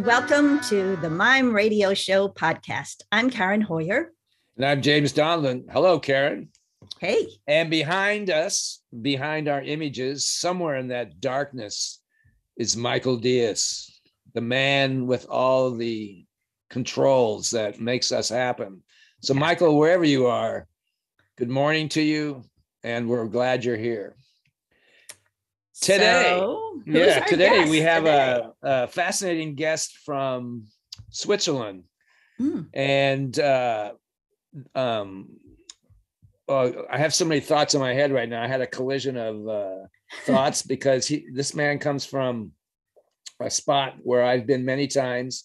Welcome to the Mime Radio Show podcast. I'm Karen Hoyer. And I'm James Donlin. Hello, Karen. Hey. And behind us, behind our images, somewhere in that darkness is Michael Diaz, the man with all the controls that makes us happen. So Michael, wherever you are, good morning to you, and we're glad you're here. Today, today we have a fascinating guest from Switzerland, and I have so many thoughts in my head right now. I had a collision of thoughts because this man comes from a spot where I've been many times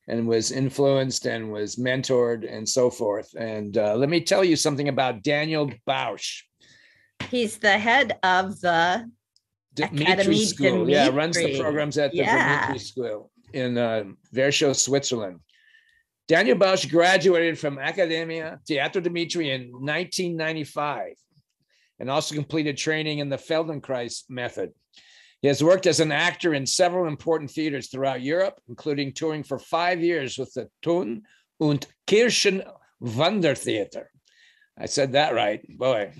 and was influenced and was mentored and so forth. And let me tell you something about Daniel Bausch. He's the head of the Mime School, runs the programs at the Mime School in Verscho, Switzerland. Daniel Bausch graduated from Accademia Teatro Dimitri in 1995 and also completed training in the Feldenkrais method. He has worked as an actor in several important theaters throughout Europe, including touring for 5 years with the Thun und Kirchen Wandertheater. I said that right, boy.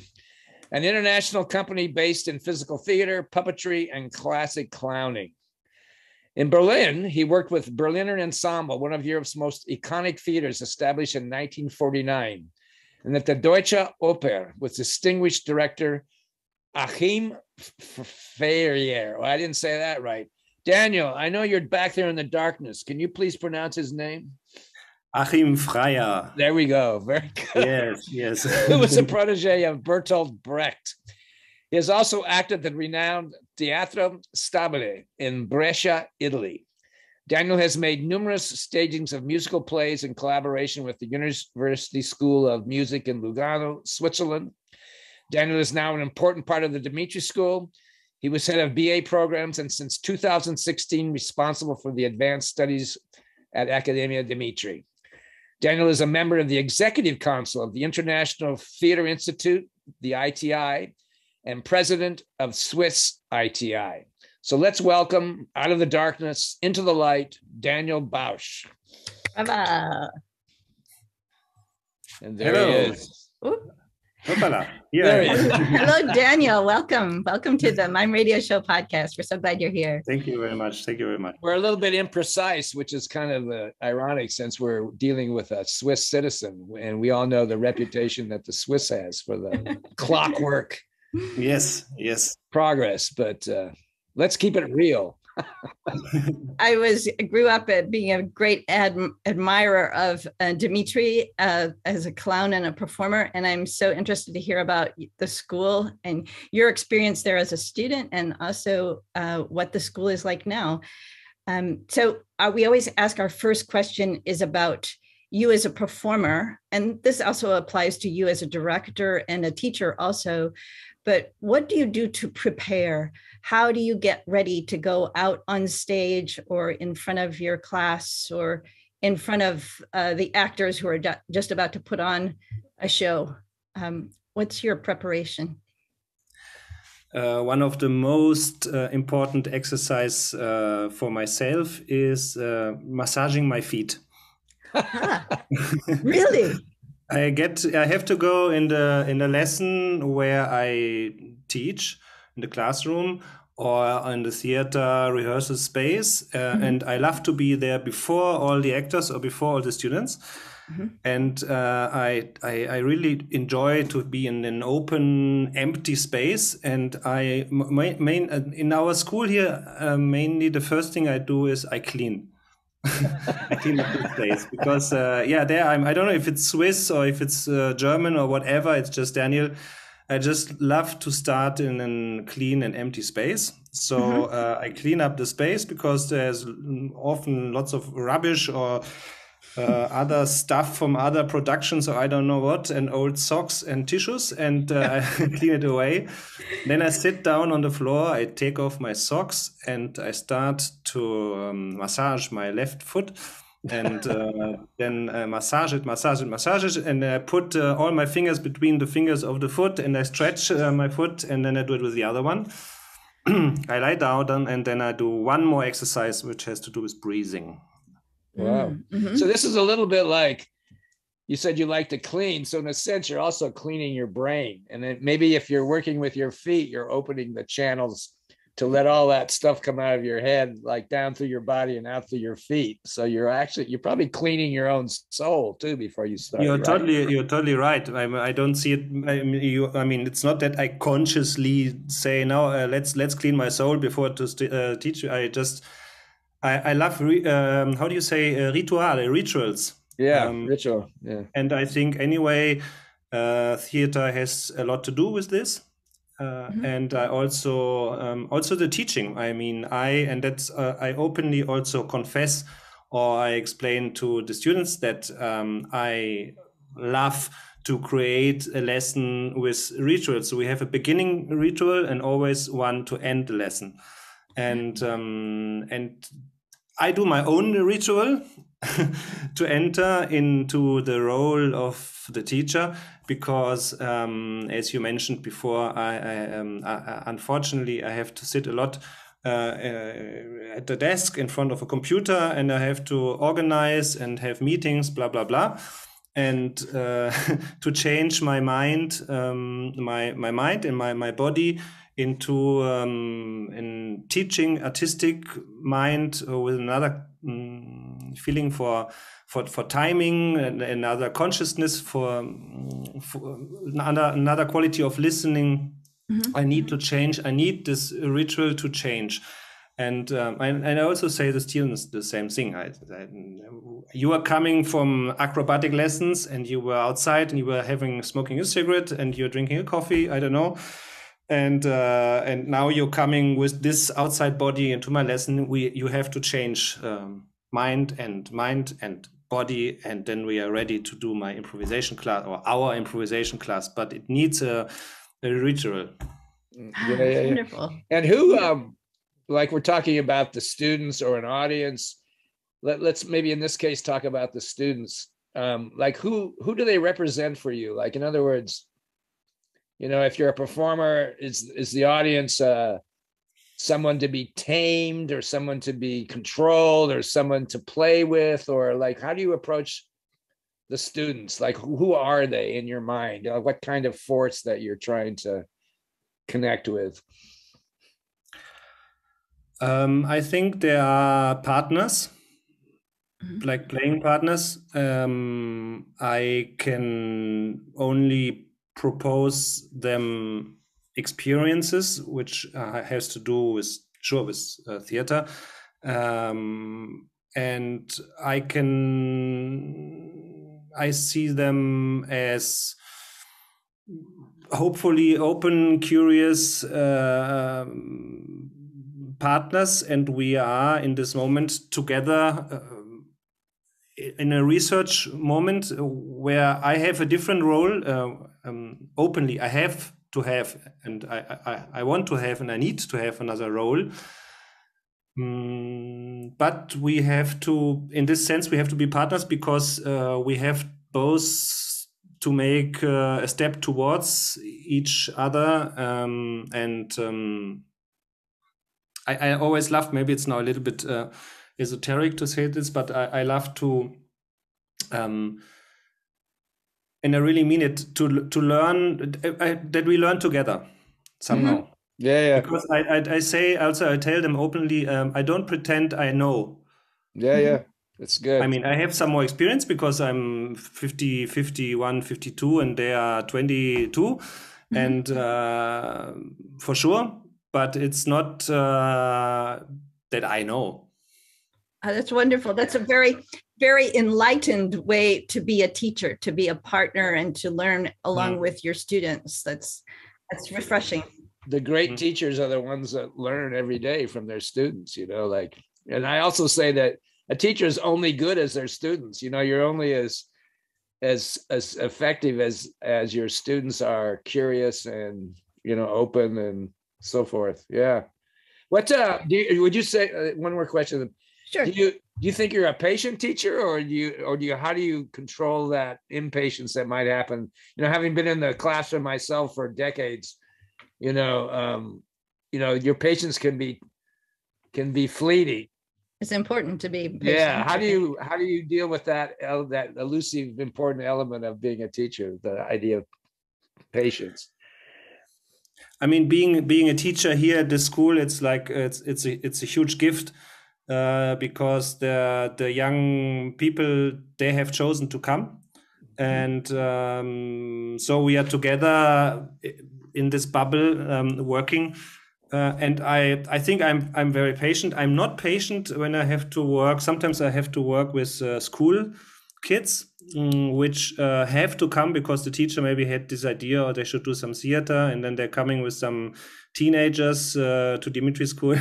An international company based in physical theater, puppetry, and classic clowning. In Berlin, he worked with Berliner Ensemble, one of Europe's most iconic theaters established in 1949, and at the Deutsche Oper with distinguished director Achim Ferrier. Well, I didn't say that right. Daniel, I know you're back there in the darkness. Can you please pronounce his name? Achim Freier. There we go. Very good. Yes. Who was a protege of Bertolt Brecht. He has also acted at the renowned Teatro Stabile in Brescia, Italy. Daniel has made numerous stagings of musical plays in collaboration with the University School of Music in Lugano, Switzerland. Daniel is now an important part of the Dimitri School. He was head of BA programs and since 2016 responsible for the advanced studies at Accademia Dimitri. Daniel is a member of the Executive Council of the International Theater Institute, the ITI, and president of Swiss ITI. So let's welcome out of the darkness into the light, Daniel Bausch. Hello. And there he is. Yeah. Hello, Daniel. Welcome to the Mime Radio Show podcast. We're so glad you're here. Thank you very much. We're a little bit imprecise, which is kind of ironic since we're dealing with a Swiss citizen, and we all know the reputation that the Swiss has for the clockwork. Yes. Progress, but let's keep it real. I grew up being a great admirer of Dimitri as a clown and a performer, and I'm so interested to hear about the school and your experience there as a student, and also what the school is like now. So we always ask, our first question is about you as a performer, and this also applies to you as a director and a teacher also. But what do you do to prepare? How do you get ready to go out on stage or in front of your class or in front of the actors who are just about to put on a show? What's your preparation? One of the most important exercise for myself is massaging my feet. Really? I have to go in the lesson where I teach in the classroom or in the theater rehearsal space, and I love to be there before all the actors or before all the students. And I really enjoy to be in an open, empty space. And in our school here, mainly the first thing I do is I clean. I clean up the space because there I don't know if it's Swiss or if it's German or whatever. It's just Daniel. I just love to start in a clean and empty space. So I clean up the space because there's often lots of rubbish or other stuff from other productions or I don't know what, and old socks and tissues, and I clean it away. Then I sit down on the floor, I take off my socks, and I start to massage my left foot. And then massage it, and I put all my fingers between the fingers of the foot, and I stretch my foot, and then I do it with the other one. I lie down, and then I do one more exercise, which has to do with breathing. Wow. So this is a little bit like, you said you like to clean. So in a sense, you're also cleaning your brain. And then maybe if you're working with your feet, you're opening the channels to let all that stuff come out of your head, like down through your body and out through your feet. So you're probably cleaning your own soul too before you start. You're totally right. I don't see it. I mean, it's not that I consciously say now let's clean my soul before to teach you. I love how do you say rituals? Yeah, ritual. Yeah, and I think anyway, theater has a lot to do with this. And I also the teaching. I mean, I openly also confess, or I explain to the students that I love to create a lesson with rituals. So we have a beginning ritual and always one to end the lesson, and I do my own ritual to enter into the role of the teacher, because as you mentioned before, I unfortunately I have to sit a lot at the desk in front of a computer, and I have to organize and have meetings, blah blah blah, and to change my mind, my mind and my body into in teaching artistic mind with another feeling for timing and another consciousness for another quality of listening. I need to change. I need this ritual to change. And I also say the students the same thing. You are coming from acrobatic lessons, and you were outside, and you were smoking a cigarette, and you're drinking a coffee. I don't know. And now you're coming with this outside body into my lesson. You have to change mind and body, and then we are ready to do my improvisation class or our improvisation class. But it needs a ritual. Yeah. Wonderful. And who, like we're talking about the students or an audience. Let's maybe in this case talk about the students. Like who do they represent for you? Like in other words, if you're a performer, is the audience someone to be tamed, or someone to be controlled, or someone to play with, or like how do you approach the students? Like who are they in your mind? What kind of force that you're trying to connect with? I think there are partners, like playing partners. I can only propose them experiences which has to do with theater, and I see them as hopefully open, curious partners, and we are in this moment together in a research moment where I have a different role. Openly, I have to have, and I want to have, and I need to have another role. But we have to, in this sense, we have to be partners, because we have both to make a step towards each other. I always love, maybe it's now a little bit esoteric to say this, but I love to, and I really mean it, to learn, that we learn together somehow. Yeah. Because I say also, I tell them openly, I don't pretend I know. Yeah. That's good. I mean, I have some more experience because I'm 50, 51, 52, and they are 22, and for sure. But it's not that I know. Oh, that's wonderful. That's a very, very enlightened way to be a teacher, to be a partner, and to learn along with your students. That's refreshing. The great teachers are the ones that learn every day from their students, like, and I also say that a teacher is only good as their students. You're only as effective as your students are curious and, open and so forth. Yeah. What would you say, one more question? Sure. Do you think you're a patient teacher, or how do you control that impatience that might happen? Having been in the classroom myself for decades, your patience can be fleeting. It's important to be patient. Yeah. How do you deal with that elusive, important element of being a teacher, the idea of patience? I mean, being a teacher here at the school, it's like it's a huge gift, because the young people, they have chosen to come, and so we are together in this bubble, working, and I think I'm very patient. I'm not patient when I have to work. Sometimes I have to work with school kids, which have to come because the teacher maybe had this idea, or they should do some theater, and then they're coming with some teenagers to Dimitri School,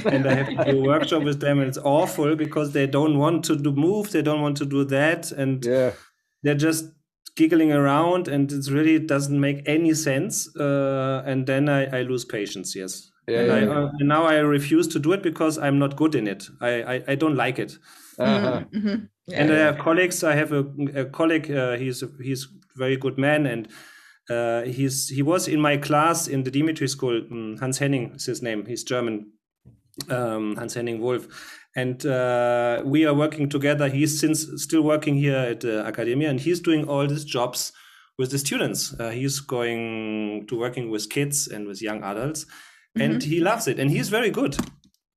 and I have to do a workshop with them, and it's awful because they don't want to move, they don't want to do that, and they're just giggling around, and it doesn't make any sense, and then I lose patience. Yes. And now I refuse to do it because I'm not good in it. I don't like it. Mm-hmm. Yeah. And I have colleagues. I have a colleague. He's a very good man, and he was in my class in the Dimitri School. Hans Henning is his name. He's German. Hans Henning Wolf, and we are working together. He's still working here at the Academia, and he's doing all these jobs with the students. He's going to working with kids and with young adults, and he loves it, and he's very good.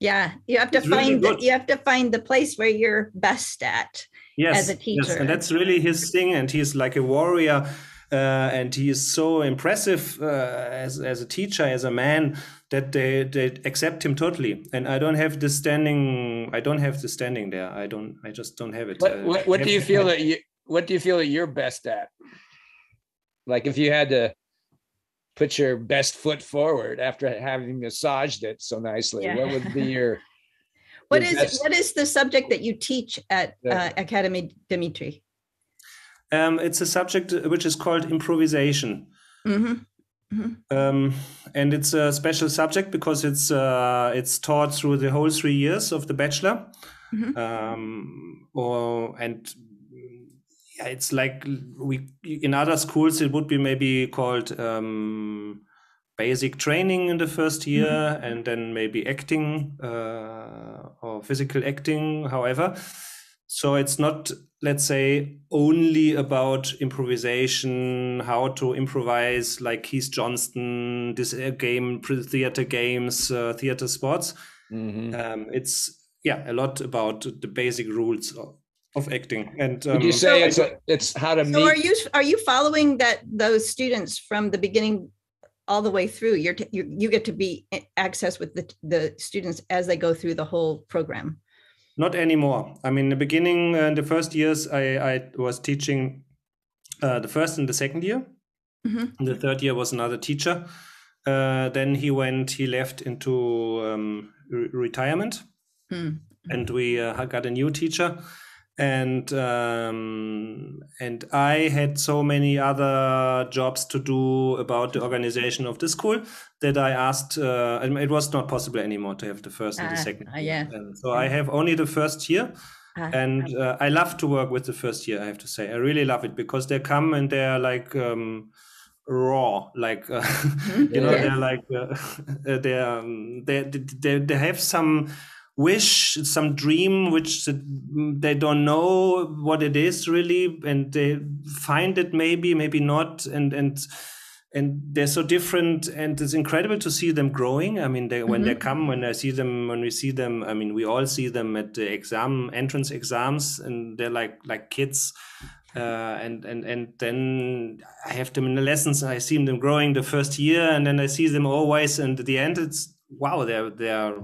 Yeah, you have to find the place where you're best at as a teacher. Yes, and that's really his thing. And he's like a warrior, and he is so impressive as a teacher, as a man, that they accept him totally. And I don't have the standing. I don't have the standing there. I just don't have it. What do you feel that you're best at? Like if you had to put your best foot forward after having massaged it so nicely, what would be your what is the subject that you teach at Academy Dimitri? It's a subject which is called improvisation. And it's a special subject because it's taught through the whole 3 years of the bachelor. It's like in other schools it would be maybe called basic training in the first year, and then maybe acting or physical acting, however. So it's not, let's say, only about improvisation, how to improvise like Keith Johnston, this game, theater games, theater sports. It's a lot about the basic rules of acting. And would you say it's how to meet? So are you following those students from the beginning all the way through? You get to be access with the students as they go through the whole program. Not anymore. I mean, in the beginning, in the first years, I was teaching the first and the second year. The third year was another teacher. Then he left into retirement, and we got a new teacher. And I had so many other jobs to do about the organization of the school that I asked, and it was not possible anymore to have the first and the second year. And so I have only the first year, and I love to work with the first year, I have to say. I really love it because they come and they're like raw, like they're like they have some wish, some dream which they don't know what it is really, and they find it maybe not, and they're so different, and it's incredible to see them growing. I mean, when we see them, I mean, we all see them at the entrance exams, and they're like kids, and then I have them in the lessons, and I see them growing the first year, and then I see them always, and at the end it's wow, they're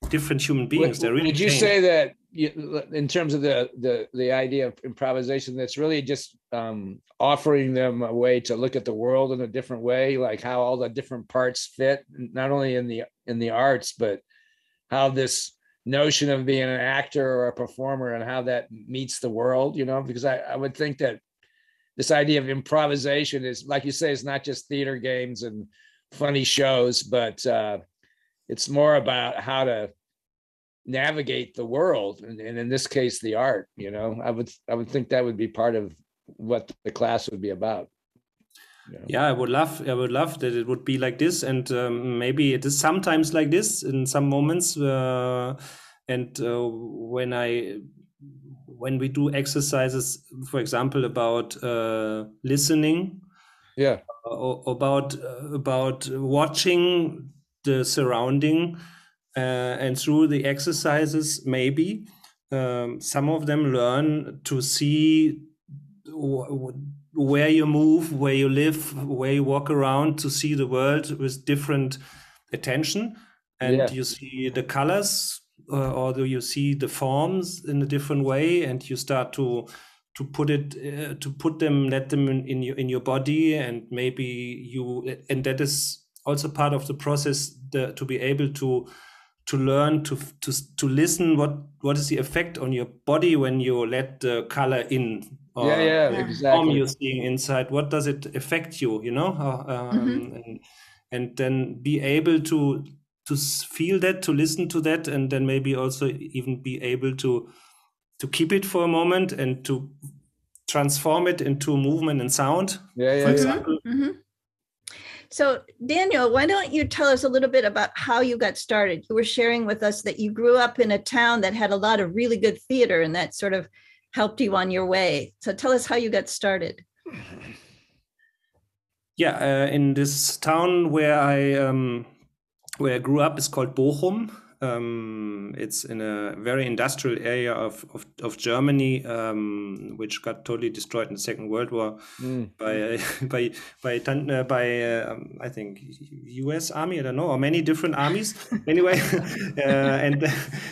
different human beings. They're really. Did you say that in terms of the idea of improvisation, that's really just offering them a way to look at the world in a different way, like how all the different parts fit, not only in the arts, but how this notion of being an actor or a performer and how that meets the world, because I would think that this idea of improvisation is, like you say, it's not just theater games and funny shows, but it's more about how to navigate the world, and in this case, the art. I would think that would be part of what the class would be about. Yeah, I would love that it would be like this, and maybe it is sometimes like this in some moments. And when we do exercises, for example, about listening, about watching the surrounding, and through the exercises, maybe some of them learn to see where you move, where you live, where you walk around, to see the world with different attention, and you see the colors, or do you see the forms in a different way, and you start to put them, let them in your body, and maybe and that is also part of the process, to be able to learn to listen. What is the effect on your body when you let the color in? Exactly. Form you're seeing inside, what does it affect you? And then be able to feel that, to listen to that, and then maybe also even be able to keep it for a moment and to transform it into movement and sound. For example. So, Daniel, why don't you tell us a little bit about how you got started? You were sharing with us that you grew up in a town that had a lot of really good theater, and that sort of helped you on your way. So tell us how you got started. Yeah, in this town where I grew up, is called Bochum. It's in a very industrial area of Germany, which got totally destroyed in the Second World War by I think U.S. Army, I don't know, or many different armies. Anyway, and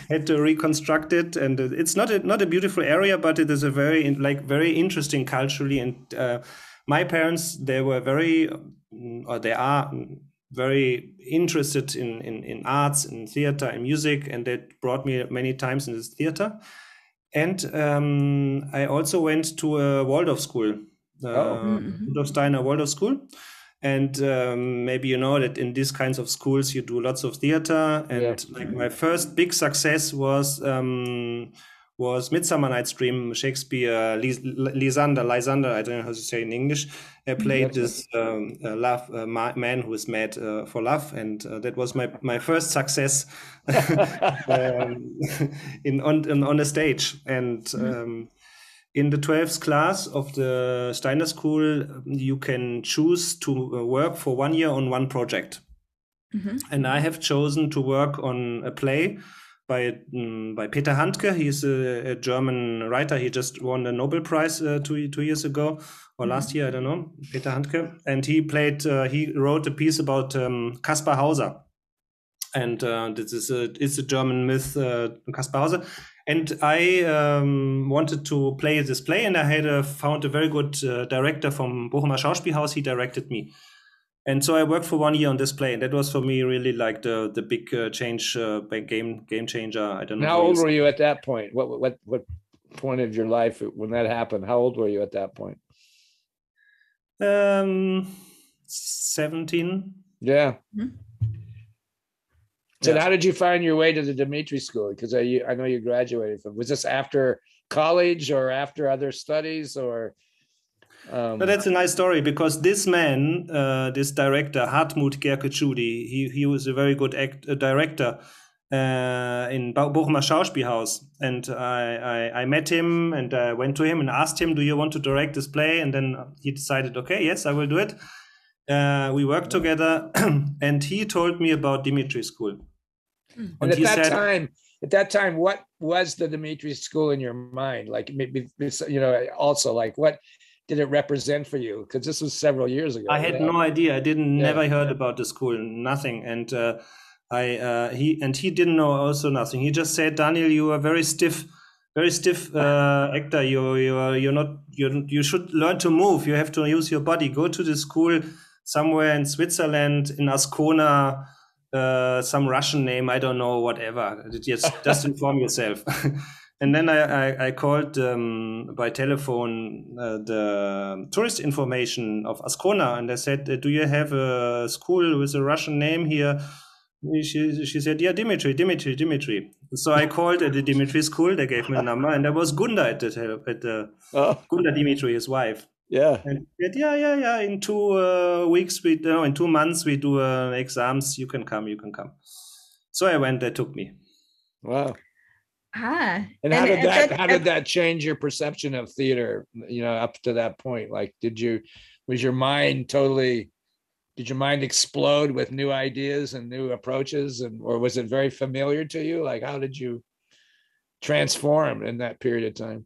had to reconstruct it. And it's not a beautiful area, but it is a very interesting culturally. And my parents, they are very interested in arts, in theater, and music, and that brought me many times in this theater. And I also went to a Waldorf school, Rudolf Steiner Waldorf School. And maybe you know that in these kinds of schools you do lots of theater. And my first big success was Midsummer Night's Dream, Shakespeare. Lysander, I don't know how to say in English. I played this man who is mad for love, and that was my first success on the stage. And in the 12th class of the Steiner School, you can choose to work for 1 year on one project. And I have chosen to work on a play by Peter Handke. He's a German writer. He just won the Nobel Prize 2 years ago, or last year, I don't know, Peter Handke. And he wrote a piece about Kaspar Hauser. And it's a German myth, Kaspar Hauser. And I wanted to play this play, and I had found a very good director from Bochumer Schauspielhaus. He directed me. And so I worked for 1 year on this play, and that was for me really like the big change, game changer. I don't know. How old were you at that point? What point of your life when that happened? How old were you at that point? 17. Yeah. So how did you find your way to the Dmitri School? Because I know you graduated from. Was this after college or after other studies, or? But that's a nice story, because this man, this director, Hartmut Gerke-Tschudi, he was a very good director in Bochumer Schauspielhaus. And I met him, and I went to him and asked him, do you want to direct this play? And then he decided, okay, yes, I will do it. We worked together, and he told me about Dmitri School. And at that time, what was the Dmitri School in your mind? Like, maybe, also like what did it represent for you? Because this was several years ago. I had no idea. I never heard about the school, nothing. And He didn't know also nothing. He just said, Daniel, you are very stiff actor. You should learn to move. You have to use your body. Go to the school somewhere in Switzerland, in Ascona, some Russian name, I don't know, whatever. Just inform yourself. And then I called by telephone the tourist information of Ascona, and I said, do you have a school with a Russian name here? She said, yeah, Dimitri. So I called at the Dimitri school. They gave me a number, and there was Gunda at the Gunda Dimitri, his wife. Yeah. And she said, yeah. In 2 weeks, in 2 months, we do exams. You can come. So I went. They took me. Wow. And how did that change your perception of theater? Up to that point, like, did your mind explode with new ideas and new approaches, or was it very familiar to you? Like, how did you transform in that period of time?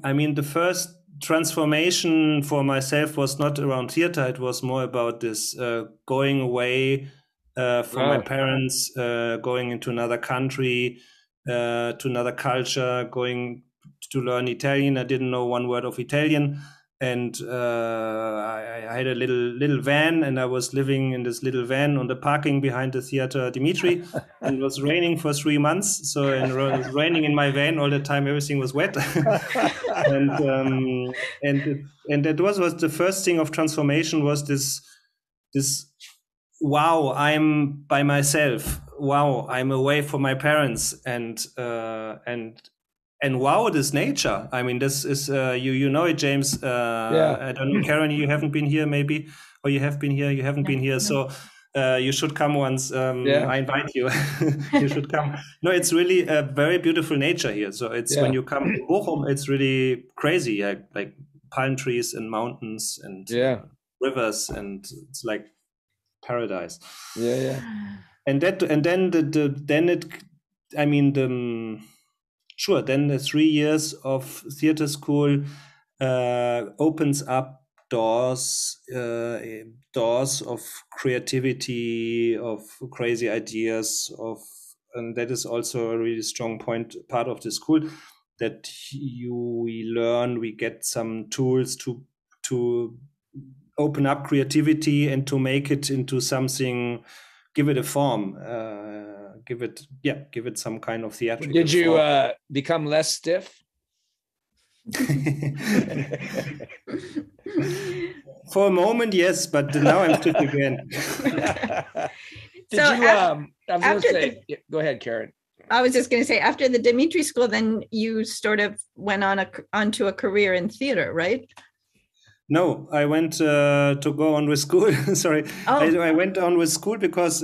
I mean, the first transformation for myself was not around theater. It was more about this going away from my parents, going into another country, to another culture, going to learn Italian. I didn't know one word of Italian. And I had a little van, and I was living in this little van on the parking behind the theater Dimitri. And it was raining for 3 months, so it was raining in my van all the time. Everything was wet, and that was the first thing of transformation. Was this wow, I'm by myself. Wow, I'm away from my parents, and wow, this nature. I mean, this is you know it, James. I don't know, Karen, you haven't been here, maybe, or you have been here. You haven't been here, so you should come once. I invite you. You should come. No, it's really a very beautiful nature here. So it's when you come to Bochum, it's really crazy, like palm trees and mountains and rivers, and it's like paradise. And then the 3 years of theater school opens up doors of creativity, of crazy ideas, and that is also a really strong part of the school, that we get some tools to open up creativity and to make it into something, give it a form, give it some kind of theatrical Did you become less stiff? For a moment, yes, but now I'm stiff again. Go ahead, Karen. I was just going to say, after the Dimitri School, then you sort of went onto a career in theater, right? No, I went to go on with school. Sorry, I went on with school because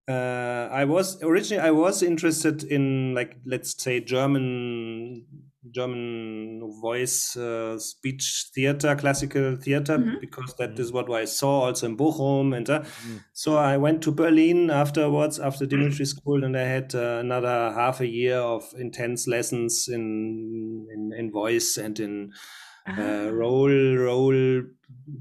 I was interested in, like, let's say, German voice, speech theater, classical theater, because that is what I saw also in Bochum, and so I went to Berlin afterwards, after Dimitri School, and I had another half a year of intense lessons in voice and in role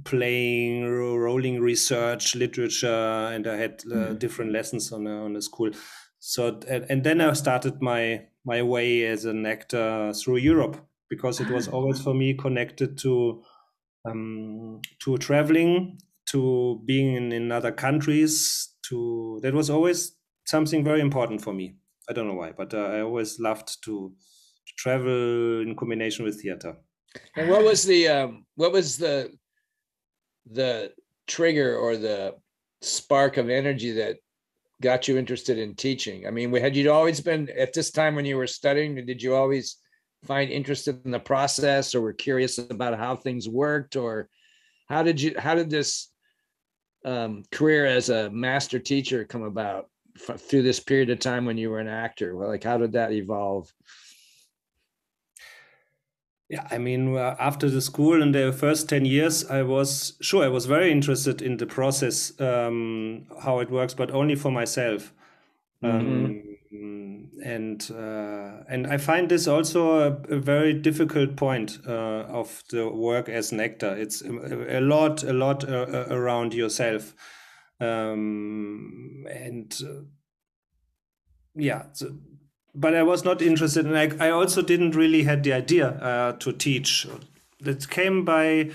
playing, rolling research, literature, and I had different lessons on the school. So and then I started my way as an actor through Europe, because it was always for me connected to traveling, to being in other countries. That was always something very important for me. I don't know why, but I always loved to travel in combination with theater. And what was the trigger or the spark of energy that got you interested in teaching? I mean, had you always been, at this time when you were studying, did you always find interested in the process, or were curious about how things worked, or how did this career as a master teacher come about through this period of time when you were an actor? Well, like, how did that evolve? Yeah, I mean, after the school in the first 10 years, I was very interested in the process, how it works, but only for myself. And I find this also a very difficult point of the work as an actor. It's a lot around yourself. But I was not interested, and I also didn't really had the idea to teach. That came by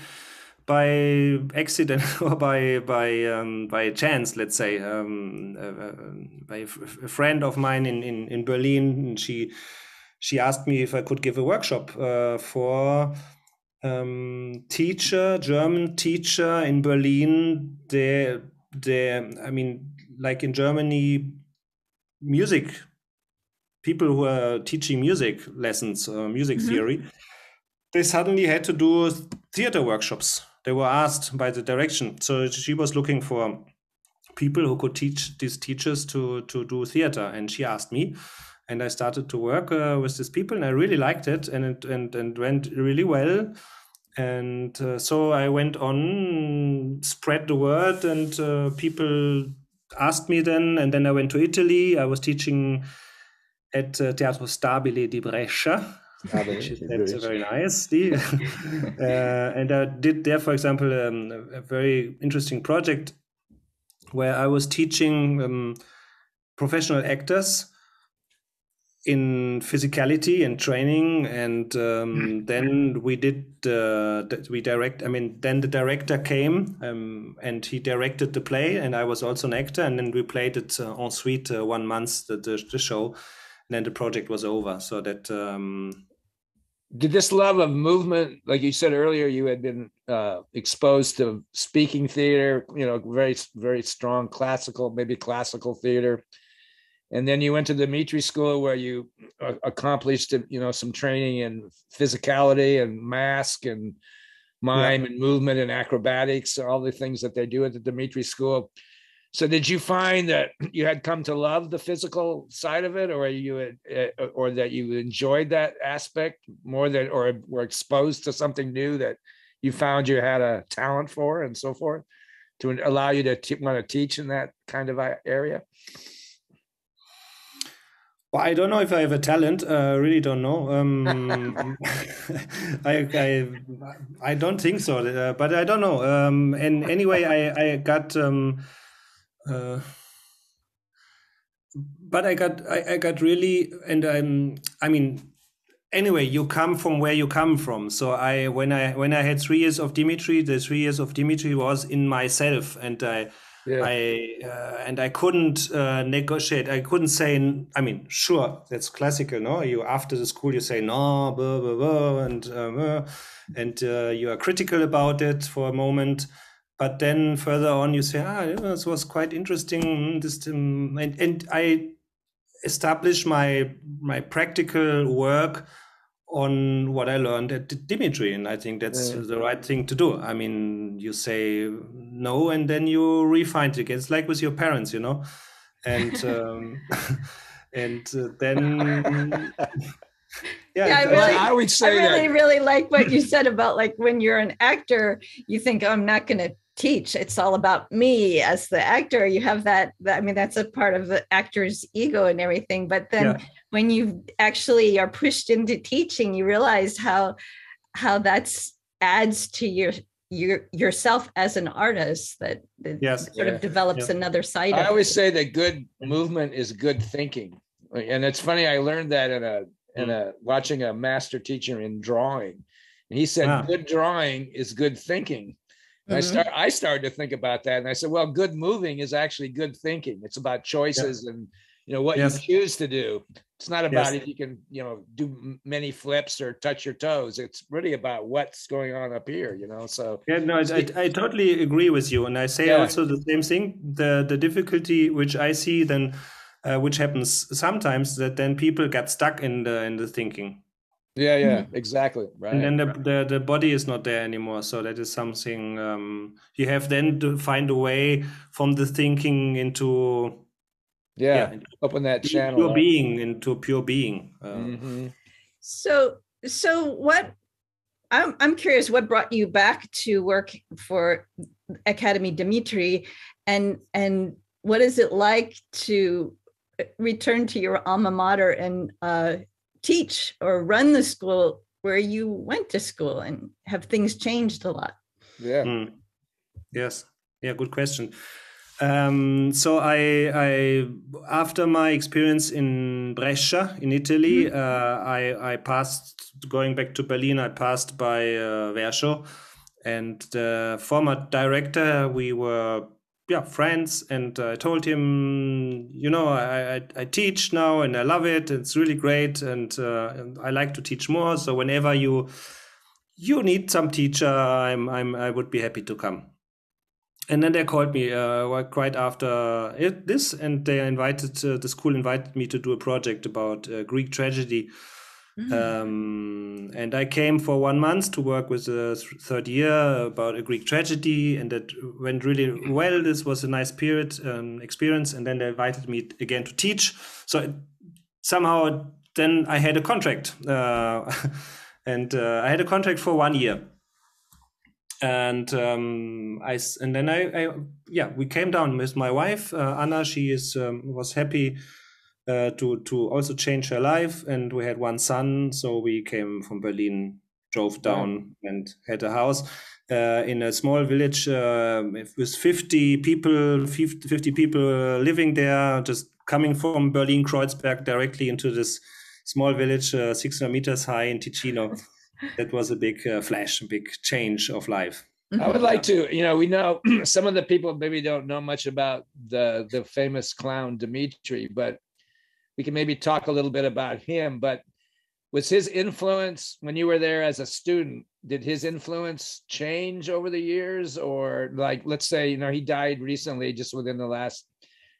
accident or by chance, let's say. By a friend of mine in Berlin, she asked me if I could give a workshop for German teacher in Berlin. Like in Germany, music people who are teaching music lessons, music theory, they suddenly had to do theater workshops. They were asked by the direction. So she was looking for people who could teach these teachers to do theater. And she asked me, and I started to work with these people, and I really liked it, and it went really well. And so I went on, spread the word, and people asked me then. And then I went to Italy. I was teaching at Teatro Stabile di Brescia. That's very nice. And I did there, for example, a very interesting project where I was teaching professional actors in physicality and training, and then we did then the director came and he directed the play, and I was also an actor, and then we played it en suite 1 month, the show, and then the project was over. So that did this love of movement, like you said earlier, you had been exposed to speaking theater, very, very strong classical theater. And then you went to the Dmitri School where you accomplished, some training in physicality and mask and mime and movement and acrobatics, all the things that they do at the Dmitri School. So did you find that you had come to love the physical side of it, or that you enjoyed that aspect more than, or were exposed to something new that you found you had a talent for and so forth to allow you to want to teach in that kind of area? Well, I don't know if I have a talent. I really don't know. I don't think so, but I don't know. And anyway, I got. But I got really, and anyway, you come from where you come from. So when I had 3 years of Dmitri, the 3 years of Dmitri was in myself, and I couldn't negotiate. I couldn't say. Sure, that's classical, no? You after the school, you say no, blah, blah, blah, and you are critical about it for a moment. But then further on, you say, this was quite interesting. And I established my practical work on what I learned at Dmitri, and I think that's the right thing to do. You say no, and then you refine it again. It's like with your parents, and and then. I would say I really like what you said about, like, when you're an actor, you think, I'm not going to teach. It's all about me as the actor. You have that. That's a part of the actor's ego and everything. But then when you actually are pushed into teaching, you realize how that's adds to yourself as an artist, that sort of develops another side. I always say that good movement is good thinking. And it's funny, I learned that in watching a master teacher in drawing, and he said, good drawing is good thinking. And I started to think about that, and I said, well, good moving is actually good thinking. It's about choices and what you choose to do. It's not about if you can do many flips or touch your toes. It's really about what's going on up here. So I totally agree with you, and I say also the same thing. The difficulty which I see then. Which happens sometimes, that then people get stuck in the thinking. Exactly, right. And then the body is not there anymore. So that is something you have then to find a way from the thinking into open that channel, pure being, into pure being. So what? I'm curious, what brought you back to work for Academy Dmitri, and what is it like to return to your alma mater and teach or run the school where you went to school, and have things changed a lot? Yes. Good question. So I after my experience in Brescia in Italy, I passed, going back to Berlin, I passed by Verscho, and the former director, we were friends, and I told him, I teach now and I love it. It's really great, and I like to teach more. So whenever you need some teacher, I would be happy to come. And then they called me right after this, and they invited the school invited me to do a project about Greek tragedy. And I came for 1 month to work with the third year about a Greek tragedy, and that went really well. This was a nice experience, and then they invited me again to teach. So somehow then I had a contract, and I had a contract for 1 year. And we came down with my wife Anna. She was happy to also change her life, and we had 1 son. So we came from Berlin, drove down, and had a house in a small village with 50 people living there, just coming from Berlin Kreuzberg directly into this small village 600 meters high in Ticino. That was a big flash, a big change of life. I would like to, we know some of the people maybe don't know much about the famous clown Dimitri, but we can maybe talk a little bit about him. But was his influence when you were there as a student, did his influence change over the years? Or like, let's say, he died recently, just within the last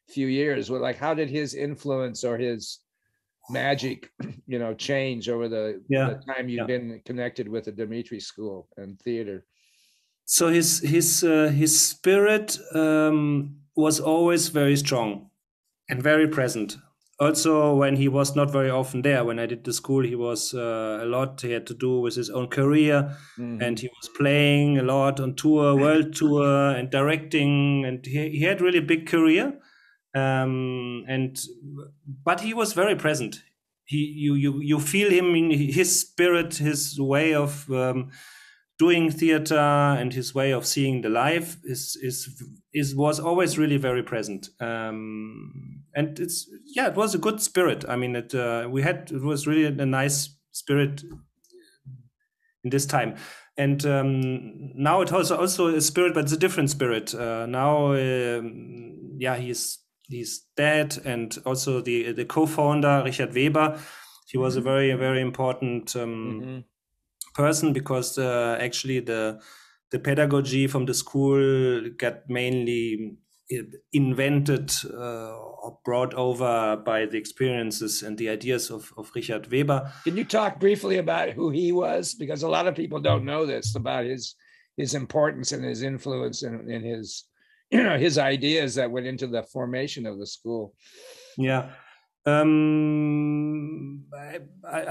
few years. Like, how did his influence or his magic, change over the time you've been connected with the Dimitri School and theater? So his spirit was always very strong and very present. Also, when he was not very often there, when I did the school, he was a lot. He had to do with his own career, and he was playing a lot on tour, world tour, and directing, and he had really a big career. But he was very present. You feel him in his spirit, his way of doing theater, and his way of seeing the life was always really very present. And it was a good spirit. I mean, it was really a nice spirit in this time. And now it also a spirit, but it's a different spirit. Now, he's dead, and also the co-founder Richard Weber, he was a very, very important person, because actually the pedagogy from the school got mainly invented or brought over by the experiences and the ideas of Richard Weber. Can you talk briefly about who he was? Because a lot of people don't know this about his importance and his influence and his his ideas that went into the formation of the school. Yeah. I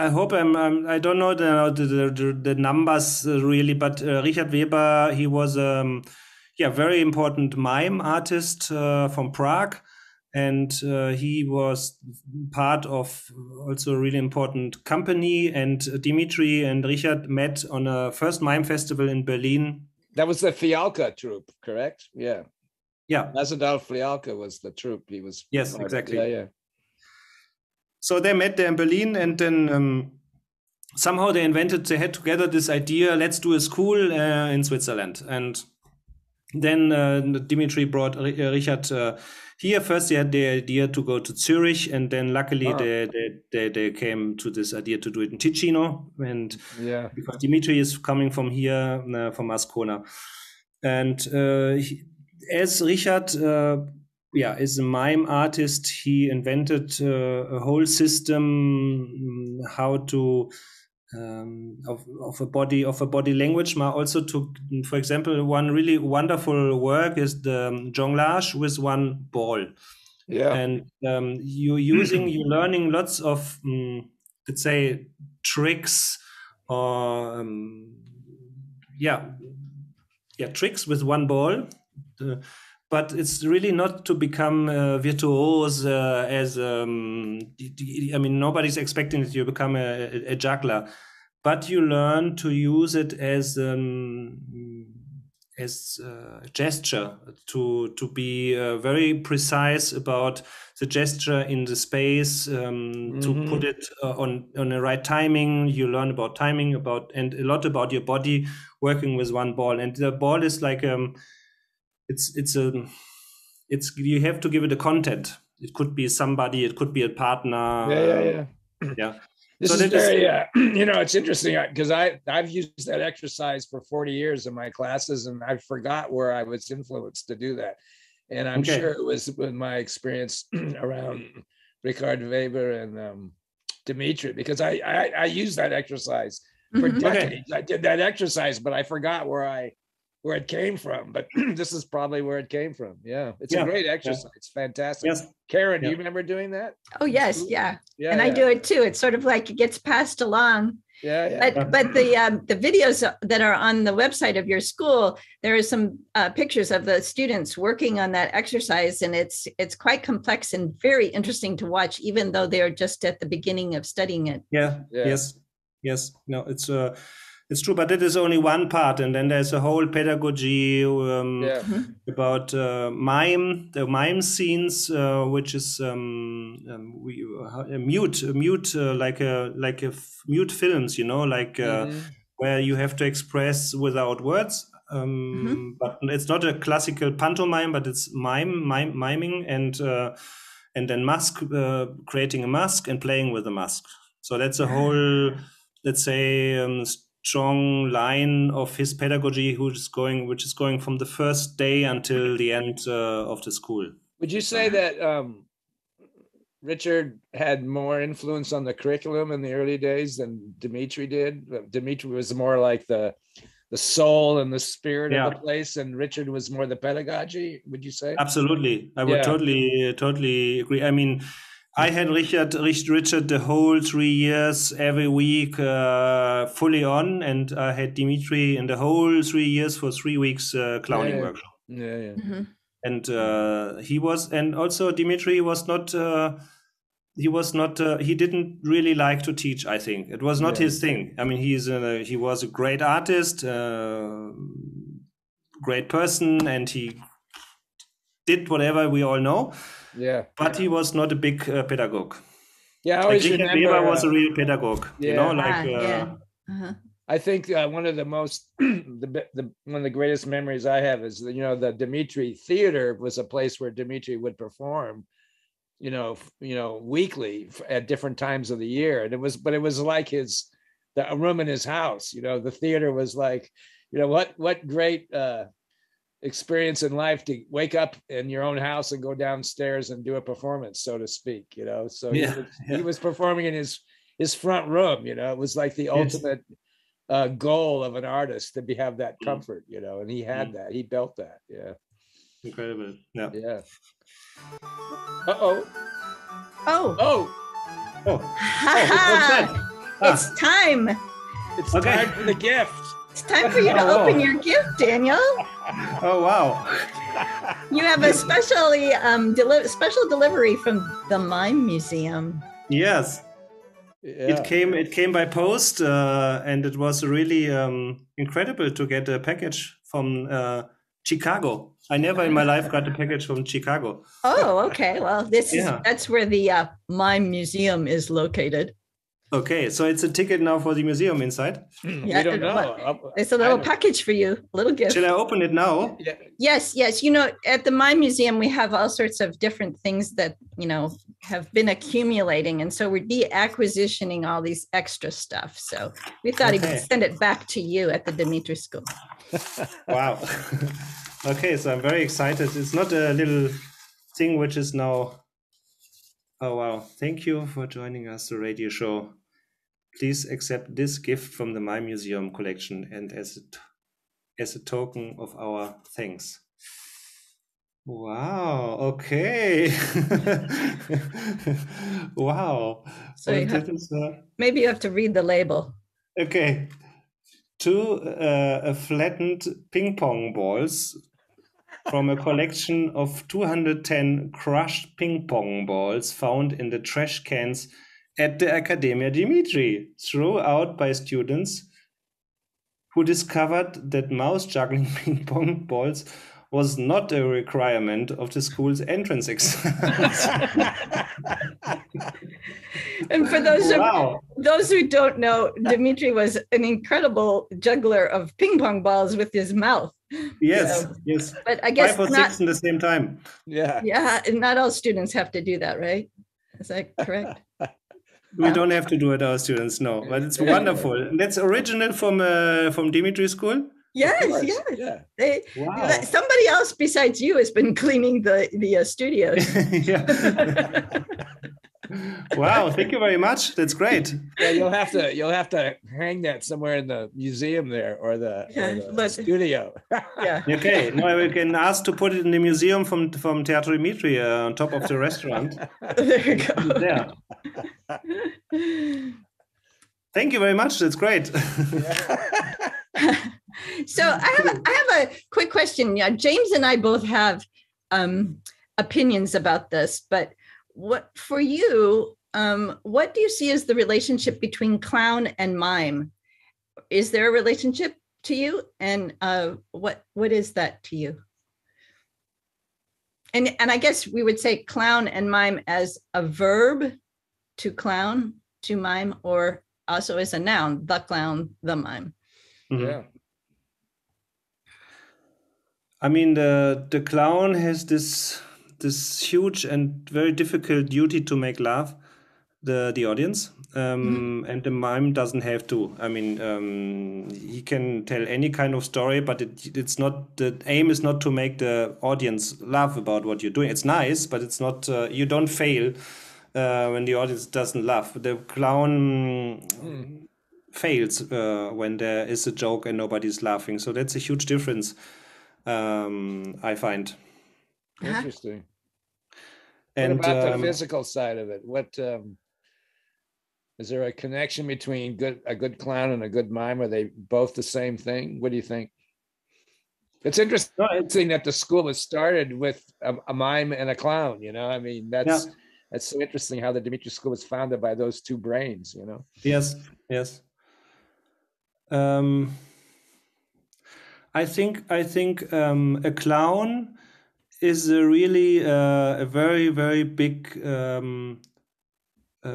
hope I don't know the numbers really, but Richard Weber, he was very important mime artist from Prague, and he was part of also a really important company. And Dimitri and Richard met on a first mime festival in Berlin. That was the Fialka troupe, correct? Yeah. Yeah. Lazadal Fialka was the troupe. He was. Yes, exactly. Yeah. So they met there in Berlin, and then somehow they had together this idea, let's do a school in Switzerland. And then Dimitri brought Richard here. First they had the idea to go to Zurich, and then luckily they came to this idea to do it in Ticino. And because Dimitri is coming from here, from Ascona. And as Richard is a mime artist, he invented a whole system how to of a body language. Also, for example, one really wonderful work is the jonglage with one ball. Yeah, and you're learning lots of let's say tricks or tricks with one ball. But it's really not to become virtuose nobody's expecting that you become a juggler, but you learn to use it as gesture, to be very precise about the gesture in the space, to put it on the right timing. You learn about timing, and a lot about your body working with one ball. And the ball is like you have to give it a content. It could be somebody, it could be a partner. Yeah. This is very, it's interesting because I've used that exercise for 40 years in my classes, and I forgot where I was influenced to do that. And I'm sure it was with my experience around Richard Weber and Dimitri, because I used that exercise for decades. I did that exercise, but I forgot where it came from. But this is probably where it came from. Yeah, it's a great exercise. It's fantastic. Yes. Karen, do you remember doing that? Oh, yes. Yeah. And I do it too. It's sort of like it gets passed along. But the videos that are on the website of your school, there are some pictures of the students working on that exercise, and it's quite complex and very interesting to watch, even though they're just at the beginning of studying it. Yes. No, it's true, but it is only one part, and then there's a whole pedagogy about the mime scenes, which is mute films, where you have to express without words. But it's not a classical pantomime, but it's miming, and then creating a mask and playing with the mask. So that's a whole, let's say, strong line of his pedagogy, which is going from the first day until the end of the school. Would you say that Richard had more influence on the curriculum in the early days than Dimitri did? Dimitri was more like the soul and the spirit of the place, and Richard was more the pedagogy, would you say? Absolutely. I would totally agree. I mean, I had Richard the whole 3 years, every week, fully on, and I had Dimitri in the whole 3 years for 3 weeks clowning workshop. And Dimitri was not. He didn't really like to teach. I think it was not his thing. I mean, he was a great artist, great person, and he did whatever we all know. Yeah, but he was not a big pedagogue. Yeah, I always remember Weber was a real pedagogue. I think one of the most one of the greatest memories I have is the Dimitri Theater was a place where Dimitri would perform, weekly at different times of the year, and it was like a room in his house. The theater was like, what great experience in life to wake up in your own house and go downstairs and do a performance, so to speak. So he was performing in his front room. It was like the ultimate goal of an artist to have that comfort. And he had that. He built that. Yeah, incredible. Yeah. Oh. It's time. It's time for the gift. It's time for you to open your gift, Daniel. Oh, wow. You have a special delivery from the Mime Museum. Yes. Yeah. It came by post, and it was really incredible to get a package from Chicago. I never in my life got a package from Chicago. Oh, okay. Well, that's where the Mime Museum is located. Okay, so it's a ticket now for the museum inside? Yeah, we don't know. It's a little package for you, a little gift. Should I open it now? Yes. At the Mime Museum, we have all sorts of different things that, have been accumulating. And so we're de-acquisitioning all these extra stuff. So we thought he'd send it back to you at the Dimitri School. Wow. Okay, so I'm very excited. It's not a little thing which is now... Oh, wow. Thank you for joining us, the radio show. Please accept this gift from the Mime Museum collection and as a token of our thanks. Wow. Okay. Wow. So maybe you have to read the label. Okay. 2 flattened ping pong balls from a collection of 210 crushed ping pong balls found in the trash cans at the Academia Dimitri, thrown out by students who discovered that mouse juggling ping pong balls was not a requirement of the school's entrance exams. And for those who don't know, Dimitri was an incredible juggler of ping pong balls with his mouth. Yes, yes. But I guess 5 or 6 in the same time. Yeah, and not all students have to do that, right? Is that correct? We don't have to do it, our students, no. But it's wonderful. That's original from Dimitri School? Yes, yes. Yeah. Somebody else besides you has been cleaning the studios. Wow, thank you very much. That's great. Yeah, you'll have to hang that somewhere in the museum there or the studio. Yeah. Okay. No, we can ask to put it in the museum from Teatro Dimitri on top of the restaurant. There you go. There. Thank you very much. That's great. So I have a quick question. Yeah, James and I both have opinions about this, but what for you? What do you see as the relationship between clown and mime? Is there a relationship to you, and what is that to you? And I guess we would say clown and mime as a verb, to clown, to mime, or also as a noun, the clown, the mime. Yeah. I mean, the clown has this huge and very difficult duty to make laugh the audience, and the mime doesn't have to. I mean, he can tell any kind of story, but it's not, the aim is not to make the audience laugh about what you're doing. It's nice, but it's not. You don't fail when the audience doesn't laugh. The clown fails when there is a joke and nobody's laughing. So that's a huge difference. I find. Interesting. And what about the physical side of it? What is there a connection between a good clown and a good mime? Are they both the same thing? What do you think? It's interesting that the school was started with a mime and a clown. You know, I mean, that's so interesting how the Dimitri School was founded by those two brains. You know. Yes. Yes. I think a clown is really a very, very big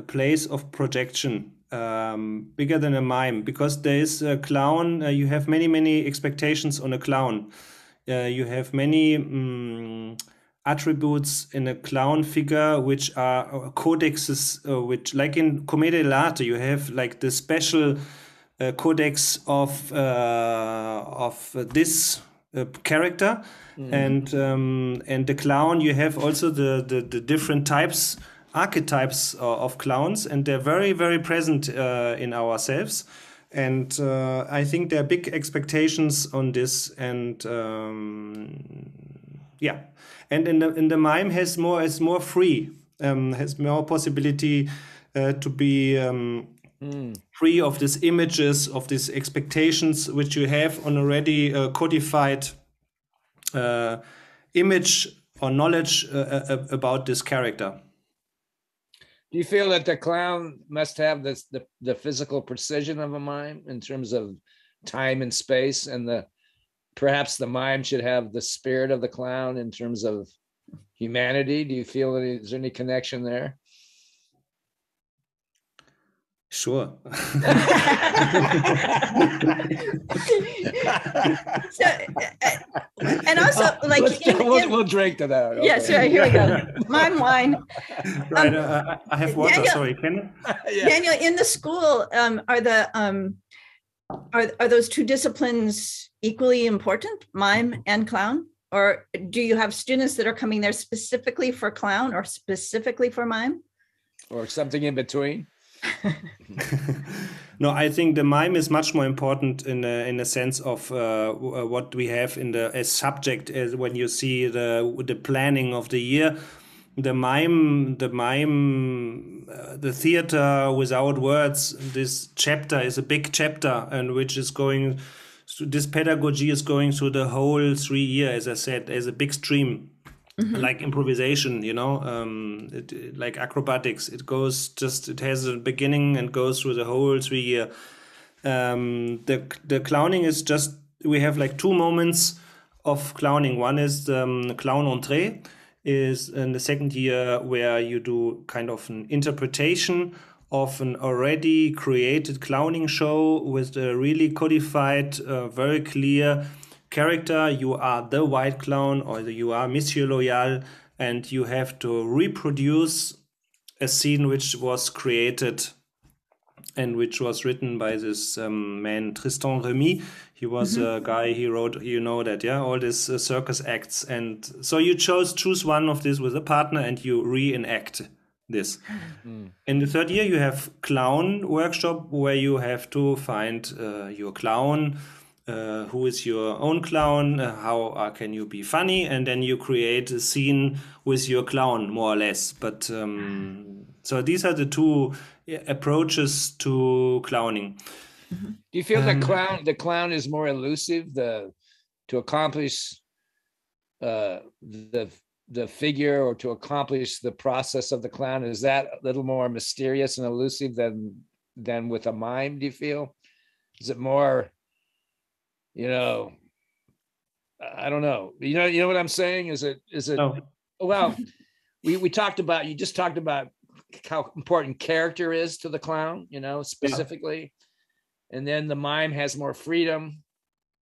place of projection, bigger than a mime, because there is a clown. You have many expectations on a clown. You have many attributes in a clown figure, which are codexes, which, like in Commedia dell'arte, you have like the special codex of this character, and the clown. You have also the different archetypes of clowns, and they're very, very present in ourselves. And I think there are big expectations on this, and and in the mime is more free, has more possibility to be free of these images, of these expectations, which you have on already codified image or knowledge about this character. Do you feel that the clown must have the physical precision of a mime in terms of time and space, and perhaps the mime should have the spirit of the clown in terms of humanity? Do you feel that is there any connection there? Sure. So, and also, like, we'll drink to that. Okay. Yes, right, here we go. Mime wine. Right, I have water. Daniel, sorry, Ken. Daniel, in the school, are those two disciplines equally important, mime and clown? Or do you have students that are coming there specifically for clown or specifically for mime? Or something in between? No, I think the mime is much more important in a sense of what we have in as subject, as when you see the planning of the year. The mime, the theater without words. This chapter is a big chapter, and which is going. This pedagogy is going through the whole 3 years, as I said, as a big stream. Like improvisation, you know, like acrobatics. It has a beginning and goes through the whole 3 year. The clowning is just, we have like 2 moments of clowning. One is the clown entrée, is in the second year, where you do kind of an interpretation of an already created clowning show with a really codified, very clear character. You are the white clown, or you are Monsieur Loyal, and you have to reproduce a scene which was created and which was written by this man Tristan Remy. He was a guy, he wrote, you know that, yeah, all these circus acts. And so you choose one of this with a partner and you reenact this. In the third year, you have clown workshop, where you have to find your clown, who is your own clown, how can you be funny, and then you create a scene with your clown, more or less. But so these are the 2 approaches to clowning. Do you feel the clown is more elusive to accomplish the figure, or to accomplish the process of the clown? Is that a little more mysterious and elusive than with a mime? Do you feel? Is it more, I don't know. You know what I'm saying? Is it? No. Well, you just talked about how important character is to the clown, specifically. Yeah. And then the mime has more freedom.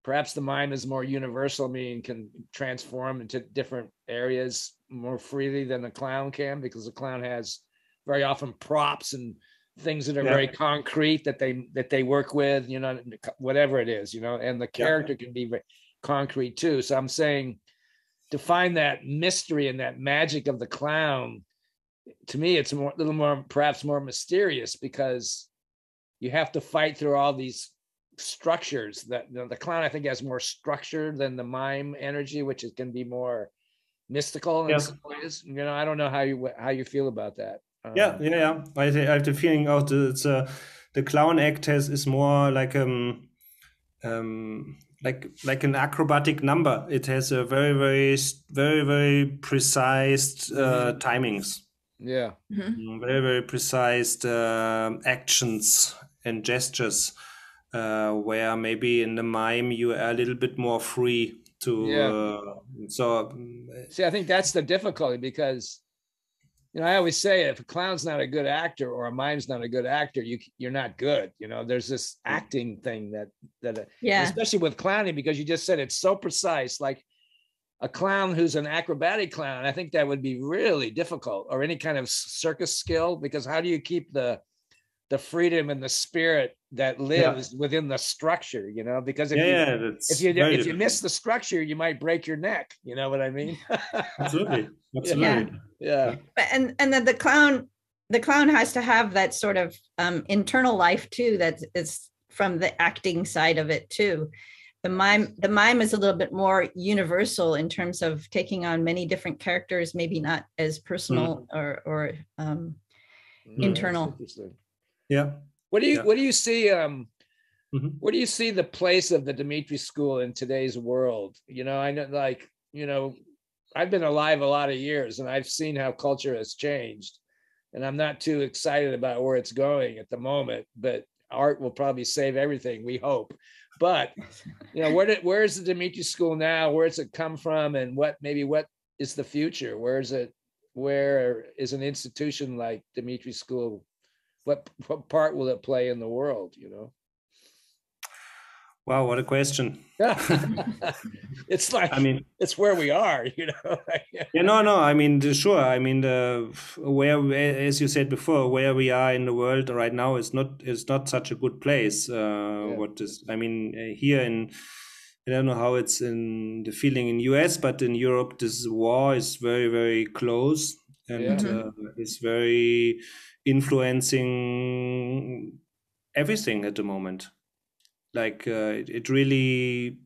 Perhaps the mime is more universal, meaning can transform into different areas more freely than the clown can, because the clown has very often props and things that are very concrete that they work with, whatever it is, and the character can be very concrete too. So I'm saying, to find that mystery and that magic of the clown, to me, it's perhaps more mysterious, because you have to fight through all these structures. That the clown, I think, has more structure than the mime energy, which can be more mystical in some ways. I don't know how you feel about that. Yeah. I have the feeling of the clown act is more like like an acrobatic number. It has a very, very, very, very precise timings. Yeah. Very, very precise actions and gestures, where maybe in the mime you are a little bit more free to. See, I think that's the difficulty, because I always say, if a clown's not a good actor, or a mime's not a good actor, you're not good. There's this acting thing that especially with clowning, because you just said it's so precise. Like a clown who's an acrobatic clown, I think that would be really difficult, or any kind of circus skill, because how do you keep the freedom and the spirit that lives within the structure, because if you miss the structure, you might break your neck. You know what I mean? Absolutely. Yeah. And then the clown has to have that sort of internal life too, that is from the acting side of it too. The mime is a little bit more universal in terms of taking on many different characters, maybe not as personal or internal. Yeah. What do you see? Where do you see the place of the Dimitri School in today's world? I know, I've been alive a lot of years, and I've seen how culture has changed, and I'm not too excited about where it's going at the moment. But art will probably save everything, we hope. But where is the Dimitri School now? Where does it come from, and what is the future? Where is an institution like Dimitri School? What part will it play in the world? Wow, what a question. It's like, it's where we are, No, sure. Where, as you said before, where we are in the world right now is not such a good place. Here I don't know how it's in the feeling in US, but in Europe, this war is very, very close, and is very influencing everything at the moment. Like it really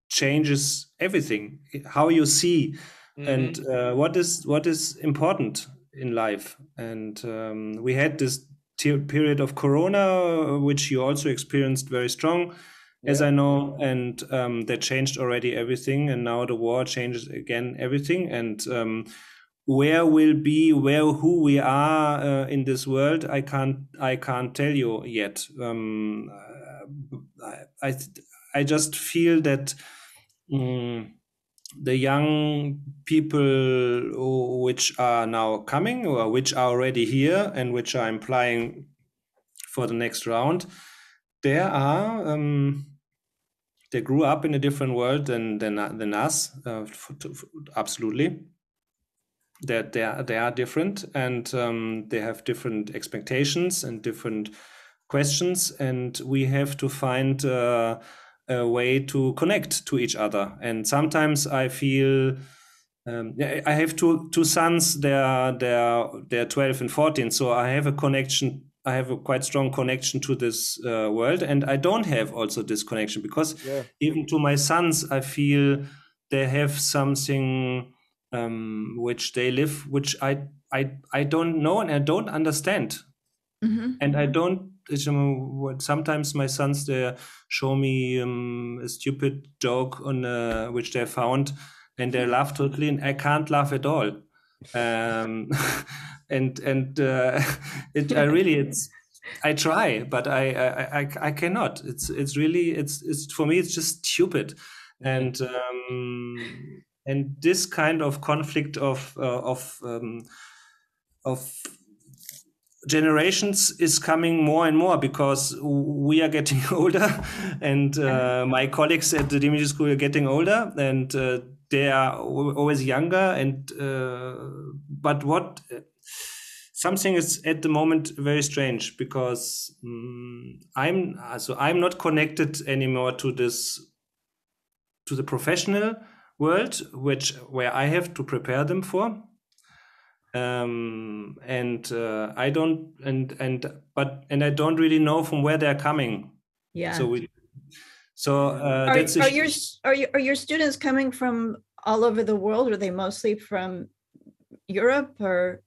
changes everything, how you see, and what is important in life. And we had this period of Corona, which you also experienced very strong, as I know, and that changed already everything. And now the war changes again everything. And who we are in this world, I can't tell you yet. I just feel that the young people which are now coming or which are already here and which are applying for the next round, they grew up in a different world than us. Absolutely, that they are different, and they have different expectations and different questions, and we have to find a way to connect to each other. And sometimes I feel I have two sons. They're 12 and 14, so I have a connection. I have a quite strong connection to this world, and I don't have also this connection because even to my sons, I feel they have something which they live, which I don't know and I don't understand, and I don't. Sometimes my sons, they show me a stupid joke on which they found, and they laugh totally, and I can't laugh at all. I try, but I cannot. It's really for me, it's just stupid, and this kind of conflict of generations is coming more and more because we are getting older, and my colleagues at the Mime School are getting older, and they are always younger. And but what something is at the moment very strange, because I'm not connected anymore to the professional world, where I have to prepare them for. I don't I don't really know from where they're coming. Yeah. Are your students coming from all over the world? Are they mostly from Europe, or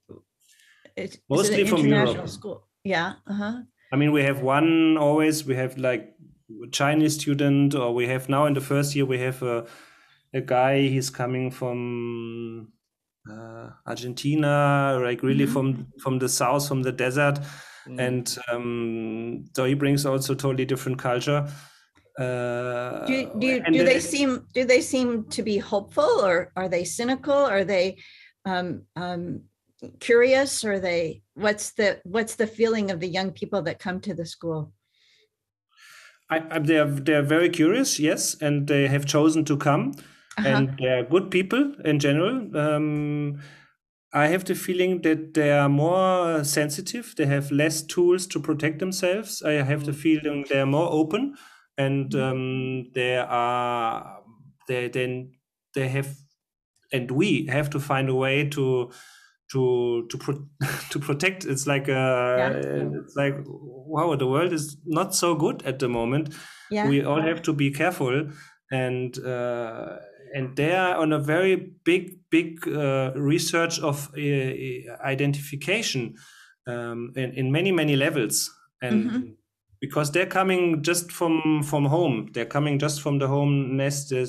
mostly from Europe? School? Yeah. I mean, we have like Chinese student, or we have now in the first year we have a guy. He's coming from Argentina, like really from the south, from the desert, and so he brings also totally different culture. Do they seem to be hopeful, or are they cynical? Are they curious? Or what's the feeling of the young people that come to the school? They're very curious, yes, and they have chosen to come. And they're good people in general. I have the feeling that they are more sensitive. They have less tools to protect themselves. I have the feeling they are more open, and we have to find a way to protect. It's like it's like, wow, the world is not so good at the moment. We all have to be careful, and they are on a very big research of identification in many levels, and because they're coming just from home, they're coming just from the home nest. They're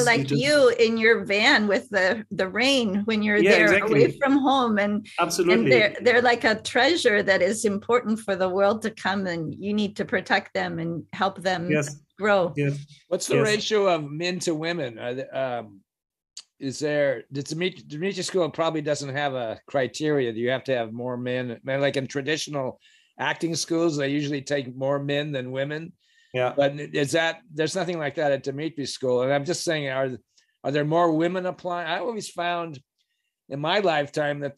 like you in your van with the rain when you're there, exactly, away from home, and absolutely, and they're like a treasure that is important for the world to come, and you need to protect them and help them grow. What's the ratio of men to women? Is there? The Mime School probably doesn't have a criteria. Do you have to have more men? Like in traditional acting schools, they usually take more men than women. Yeah, but there's nothing like that at Dimitri School. And I'm just saying, are there more women applying? I always found in my lifetime that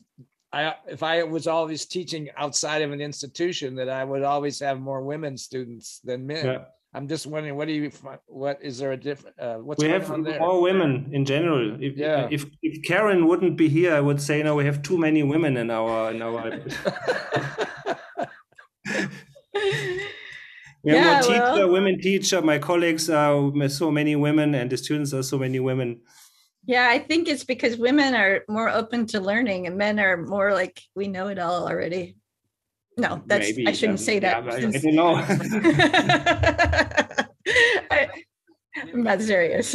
if I was always teaching outside of an institution, that I would always have more women students than men. Yeah. I'm just wondering, what is there a different? What's we going have on there? More women in general. If Karen wouldn't be here, I would say no. We have too many women in our. Women teacher. My colleagues are so many women, and the students are so many women. Yeah, I think it's because women are more open to learning, and men are more like, we know it all already. No, I shouldn't say that. I don't know. I'm not serious.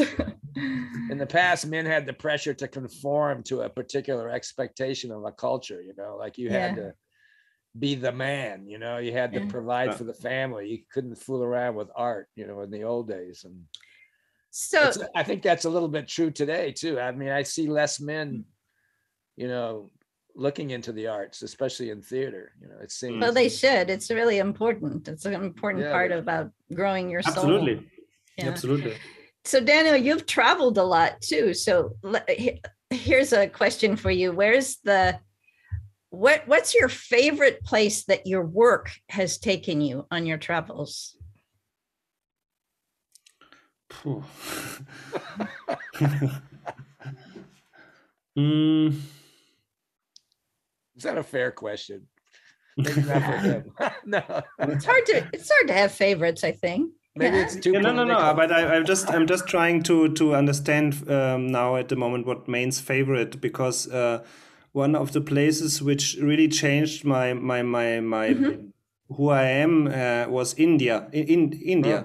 In the past, men had the pressure to conform to a particular expectation of a culture. Like you had to. be the man, you know, you had to provide for the family. You couldn't fool around with art, you know, in the old days. And so I think that's a little bit true today too. I mean, I see less men, you know, looking into the arts, especially in theater. You know, it seems. Well, they should. It's really important. It's an important part about growing your soul. Absolutely. Yeah. Absolutely. So Daniel, you've traveled a lot too. So here's a question for you. What's your favorite place that your work has taken you on your travels? Is that a fair question? Maybe not for him. No. It's hard to have favorites, I think. Maybe it's too no. But I'm just trying to understand now at the moment what Maine's favorite, because one of the places which really changed my who I am was India. In India.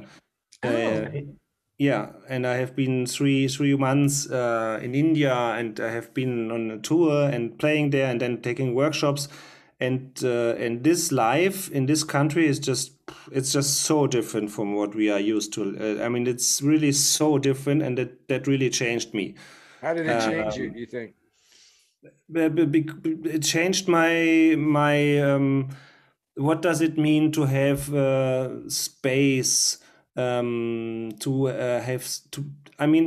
Yeah, and I have been three months in India, and I have been on a tour and playing there, and then taking workshops, and this life in this country is just so different from what we are used to. I mean, it's really so different, and that really changed me. How did it change you, do you think? It changed my what does it mean to have space? I mean,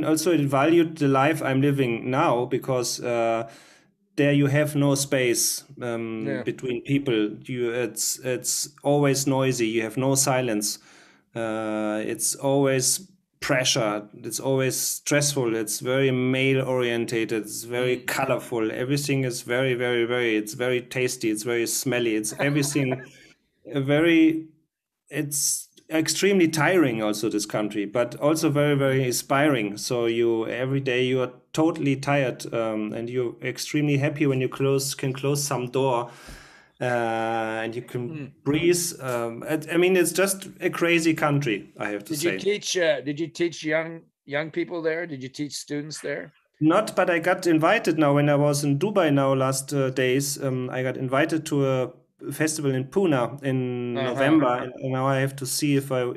also it valued the life I'm living now, because there you have no space between people. It's always noisy. You have no silence. It's always pressure. It's always stressful. It's very male orientated. It's very colorful. Everything is very, very, very. It's very tasty. It's very smelly. It's everything. It's extremely tiring also, this country, but also very, very inspiring. So every day you are totally tired, and you're extremely happy when you can close some door, and you can breathe. I mean, it's just a crazy country, I have to say. Did you teach young people there? Did you teach students there? Not, but I got invited now when I was in Dubai now last days. I got invited to a festival in Pune in November, and now I have to see if I will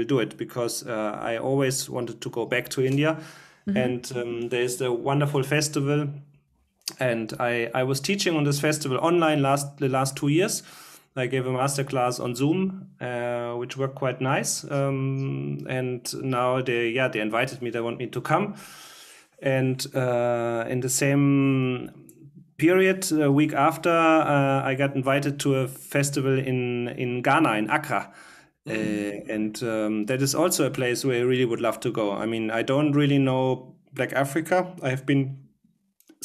do it, because I always wanted to go back to India, and there's a wonderful festival, and I was teaching on this festival online the last 2 years. I gave a masterclass on Zoom, which worked quite nice, and now they invited me. They want me to come, and in the same period, a week after, I got invited to a festival in Ghana, in Accra. And that is also a place where I really would love to go. I mean, I don't really know Black Africa. I have been,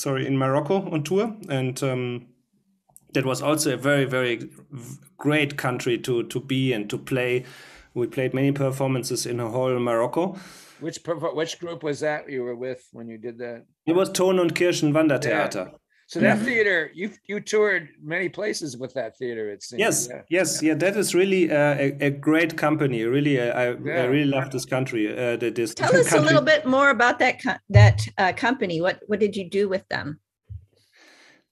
in Morocco on tour. And that was also a very, very great country to be and to play. We played many performances in a whole Morocco. Which group was that you were with when you did that? It was Ton und Kirchen Wandertheater. Yeah. So that theater, you toured many places with that theater, it seems. Yes. That is really a great company. Really, I really love this country. Tell us a little bit more about that company. What did you do with them?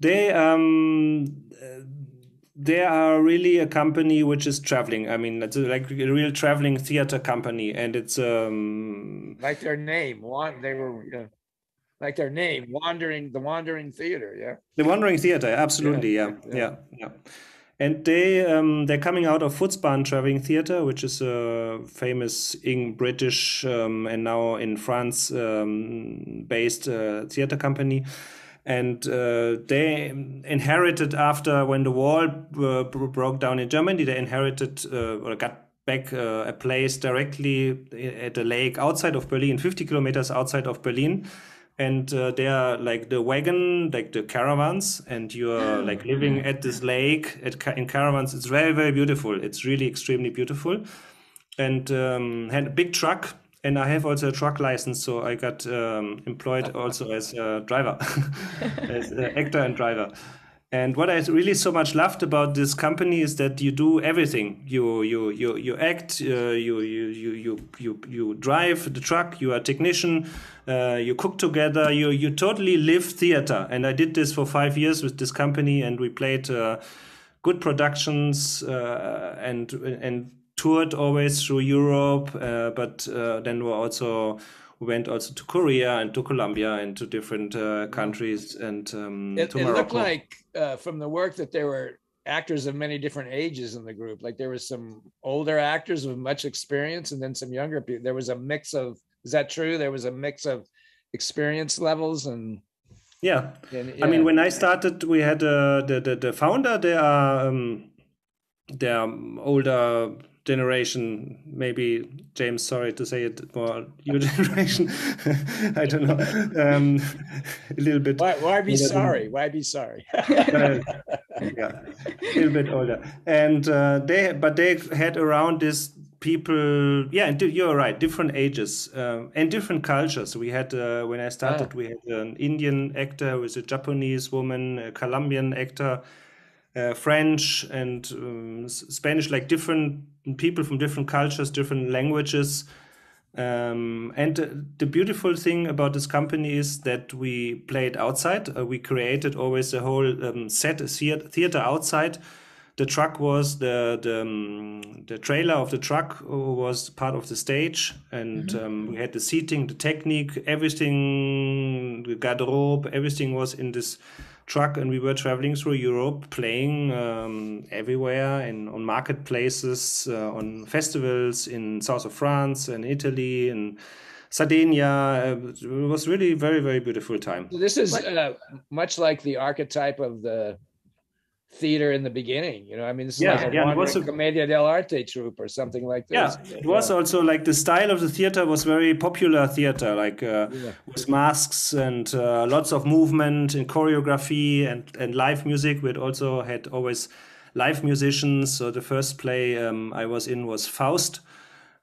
They are really a company which is traveling. I mean, it's like a real traveling theater company, and it's like their name. They were. Like their name, the Wandering Theater, yeah. The Wandering Theater, absolutely, yeah. And they're coming out of Futsban Traveling Theater, which is a famous British and now in France based theater company. And they inherited, after when the wall broke down in Germany, they inherited or got back a place directly at a lake outside of Berlin, 50 kilometers outside of Berlin. And they are like the wagon, like the caravans, and you're like living at this lake in caravans. It's very, very beautiful. It's really extremely beautiful. And had a big truck, and I have also a truck license, so I got employed also as a driver, as an actor and driver. And what I really so much loved about this company is that you do everything. You act, you drive the truck, you are a technician, you cook together, you totally live theater. And I did this for 5 years with this company, and we played good productions and toured always through Europe, but then we went also to Korea and to Colombia and to different countries and to Morocco. It looked like from the work that there were actors of many different ages in the group. Like there was some older actors with much experience and then some younger people. There was a mix of, is that true? There was a mix of experience levels and yeah. I mean, when I started, we had the founder. They are older generation, maybe. James, sorry to say it, more your generation. I don't know. A little bit. Why be sorry? Why be sorry? Yeah, a little bit older, and they had around this people, yeah, you're right, different ages and different cultures. We had when I started, we had an Indian actor with a Japanese woman, a Colombian actor, French and Spanish, like different people from different cultures, different languages. And the beautiful thing about this company is that we played outside. We created always a whole set, a theater outside. The truck was the trailer of the truck was part of the stage, and we had the seating, the technique, everything, the garderobe, everything was in this truck, and we were traveling through Europe, playing everywhere, on marketplaces, on festivals in south of France and Italy and Sardinia. It was really very, very beautiful time. So this is much like the archetype of the theater in the beginning, you know. I mean, this is like a wandering commedia dell'arte troupe or something like this. Yeah, it was also like the style of the theater was very popular theater, like with masks and lots of movement and choreography and live music. We also had always live musicians. So the first play I was in was Faust,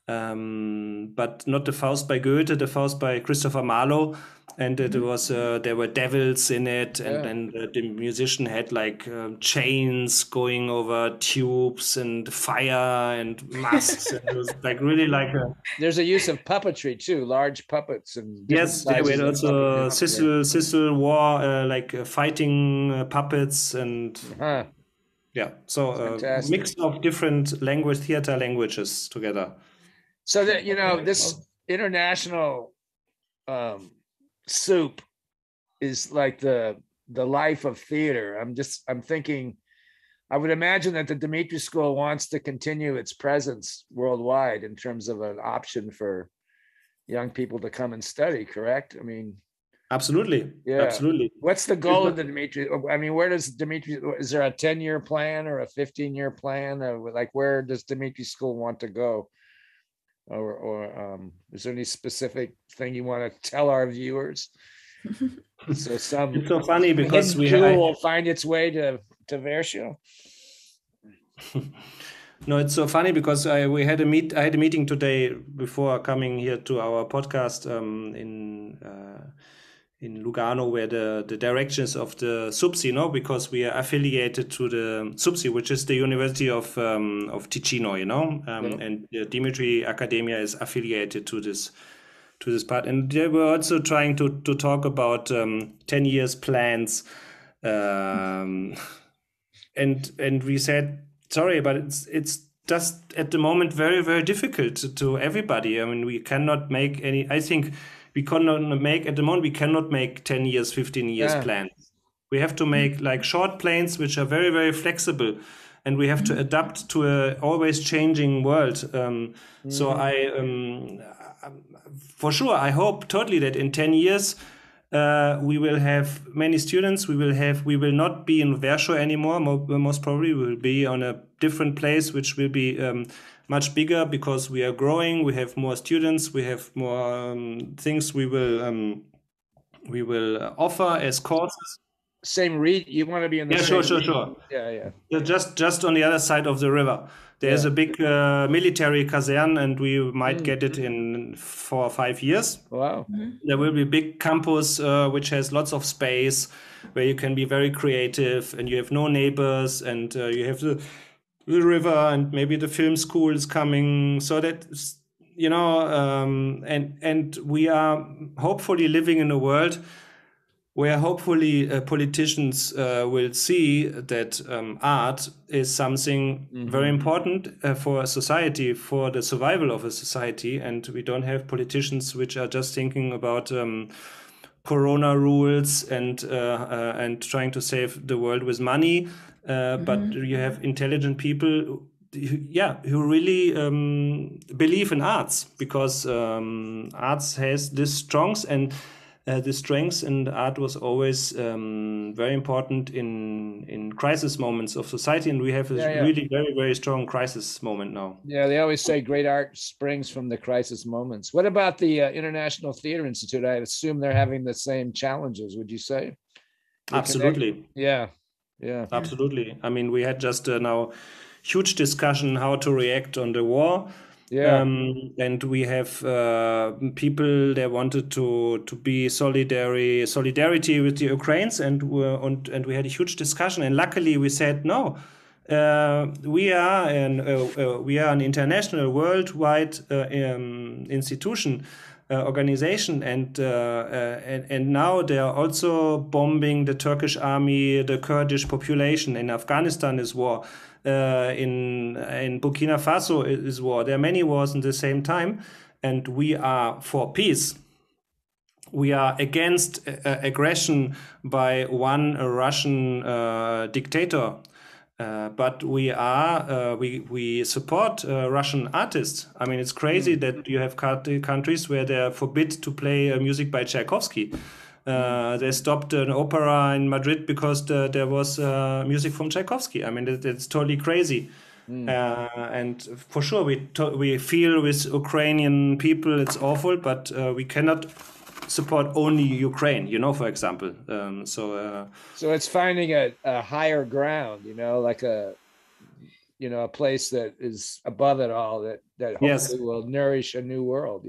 but not the Faust by Goethe, the Faust by Christopher Marlowe. And it was there were devils in it, and the musician had like chains going over tubes and fire and masks. And it was like really like there's a use of puppetry too, large puppets and yes, we had also Sissel war like fighting puppets and yeah, so a mix of different theater languages together. So that, you know, this international soup is like the life of theater. I'm thinking, I would imagine that the Dmitri School wants to continue its presence worldwide in terms of an option for young people to come and study, correct? I mean, absolutely. Yeah, absolutely. What's the goal of the Dmitri? I mean, where does Dmitri, is there a 10-year plan or a 15-year plan? Or like, where does Dmitri School want to go? Or is there any specific thing you want to tell our viewers? So it's so funny because will find its way to Verso. No, it's so funny because I had a meeting today before coming here to our podcast in Lugano, where the directions of the SUPSI, because we are affiliated to the SUPSI, which is the University of Ticino, and the Dimitri Academia is affiliated to this part. And they were also trying to talk about 10 years plans. And we said, sorry, but it's just at the moment very, very difficult to everybody. I mean, we cannot make any, I think, we cannot make 10 years, 15 years plans. We have to make like short plans, which are very, very flexible, and we have to adapt to a always changing world. So for sure, I hope totally that in 10 years, we will have many students. We will not be in Verso anymore. Most probably we will be on a different place, which will be much bigger because we are growing. We have more students. We have more things we will offer as courses. Same read. You want to be in the sure. Yeah. Just on the other side of the river. There's a big military caserne, and we might get it in 4 or 5 years. Wow. There will be a big campus which has lots of space where you can be very creative, and you have no neighbors, and you have the river, and maybe the film school is coming. So that, and we are hopefully living in a world where hopefully politicians will see that art is something very important for a society, for the survival of a society, and we don't have politicians which are just thinking about Corona rules and trying to save the world with money, but you have intelligent people who really believe in arts, because arts has this strengths, and the strengths, and art was always very important in crisis moments of society, and we have a really very, very strong crisis moment now. Yeah, they always say great art springs from the crisis moments. What about the International Theater Institute? I assume they're having the same challenges, would you say? Absolutely. Yeah, absolutely. I mean, we had just now huge discussion how to react on the war. And we have people that wanted to be solidarity with the Ukrainians, and we had a huge discussion. And luckily, we said no. We are an international, worldwide institution, organization, and now they are also bombing the Turkish army, the Kurdish population. In Afghanistan is war. In Burkina Faso is war. There are many wars at the same time, and we are for peace. We are against aggression by one Russian dictator, but we support Russian artists. I mean, it's crazy that you have countries where they are forbid to play music by Tchaikovsky. They stopped an opera in Madrid because there was music from Tchaikovsky. I mean, it's totally crazy. And for sure, we feel with Ukrainian people it's awful, but we cannot support only Ukraine, for example. So it's finding a higher ground, like a place that is above it all, that hopefully will nourish a new world.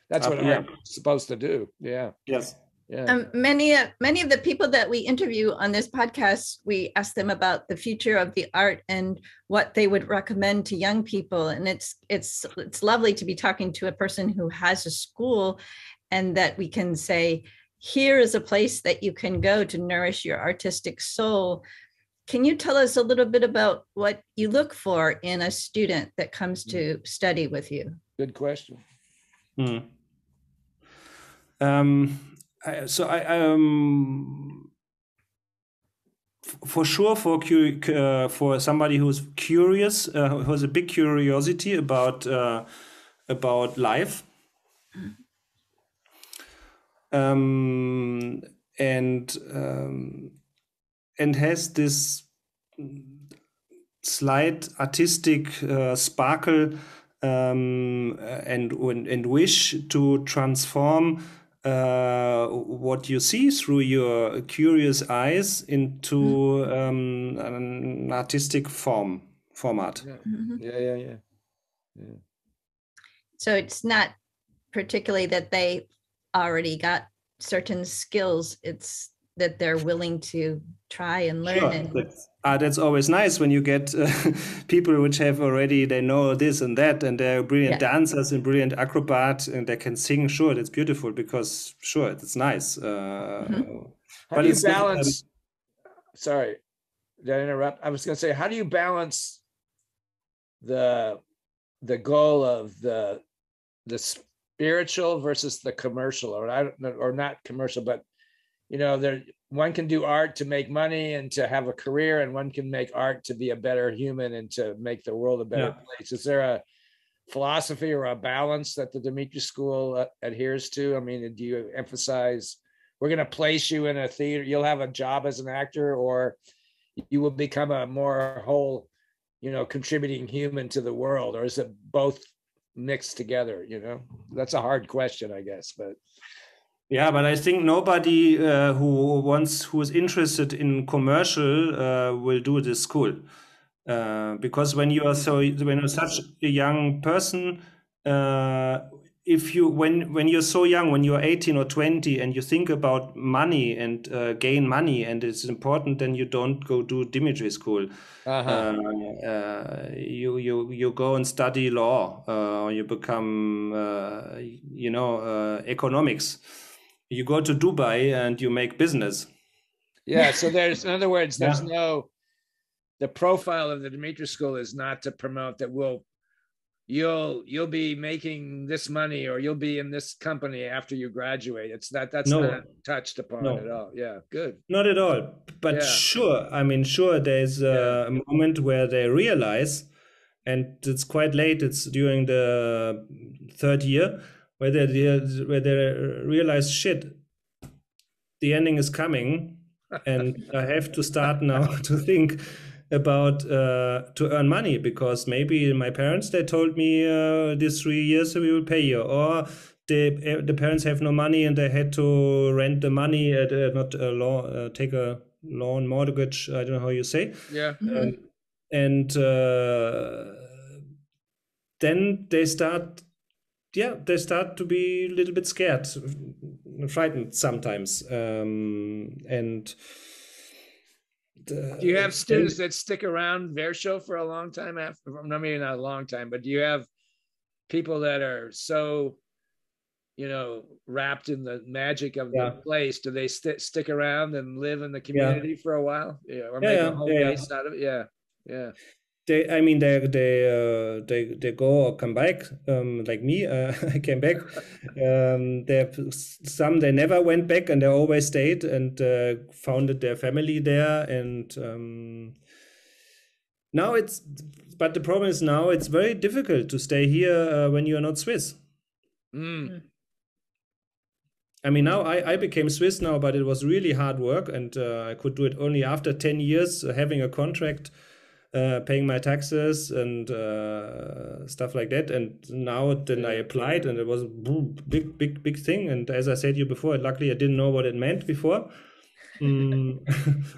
That's what art's supposed to do. Yeah. Yes. Yeah. Many of the people that we interview on this podcast, we ask them about the future of the art and what they would recommend to young people. And it's lovely to be talking to a person who has a school, and that we can say, here is a place that you can go to nourish your artistic soul. Can you tell us a little bit about what you look for in a student that comes to study with you? Good question. So for sure, for somebody who's curious, who has a big curiosity about life, and has this slight artistic sparkle, and wish to transform what you see through your curious eyes into an artistic format. Yeah. So it's not particularly that they already got certain skills, it's that they're willing to try and learn. Sure. That's always nice when you get people which have already, they know this and that, and they're brilliant dancers and brilliant acrobat, and they can sing. Sure, that's beautiful, because sure, it's nice. How do you balance? Sorry, did I interrupt? I was going to say, how do you balance the goal of the spiritual versus the commercial, or not commercial, but one can do art to make money and to have a career, and one can make art to be a better human and to make the world a better place. Is there a philosophy or a balance that the Mime School adheres to? I mean, do you emphasize, we're going to place you in a theater, you'll have a job as an actor, or you will become a more whole, contributing human to the world? Or is it both mixed together? That's a hard question, I guess, but. Yeah, but I think nobody who is interested in commercial will do this school, because when you're such a young person, when you're so young, when you're 18 or 20, and you think about money and gain money, and it's important, then you don't go do Dimitri school. You go and study law, or you become economics. You go to Dubai and you make business. Yeah. So there's, in other words, there's the profile of the Mime School is not to promote that you'll be making this money or you'll be in this company after you graduate. It's that's not touched upon at all. Yeah, good. Not at all. But sure, I mean, sure, there's a moment where they realize, and it's quite late, it's during the third year, where they realize, shit, the ending is coming, and I have to start now to think about to earn money, because maybe my parents, they told me these 3 years we will pay you, or the parents have no money and they had to rent the money at take a loan mortgage, I don't know how you say. And then they start to be a little bit scared, frightened sometimes, and do you have students that stick around Verscho for a long time after? Maybe not a long time, but do you have people that are so, wrapped in the magic of the place? Do they stick around and live in the community for a while, or make a home base out of it? They go or come back, like me. I came back. Some they never went back and they always stayed and founded their family there. And but the problem is now it's very difficult to stay here when you are not Swiss. I mean, now I became Swiss now, but it was really hard work, and I could do it only after 10 years, having a contract, paying my taxes and stuff like that. And now then I applied, and it was a big thing. And as I said to you before, luckily I didn't know what it meant before. You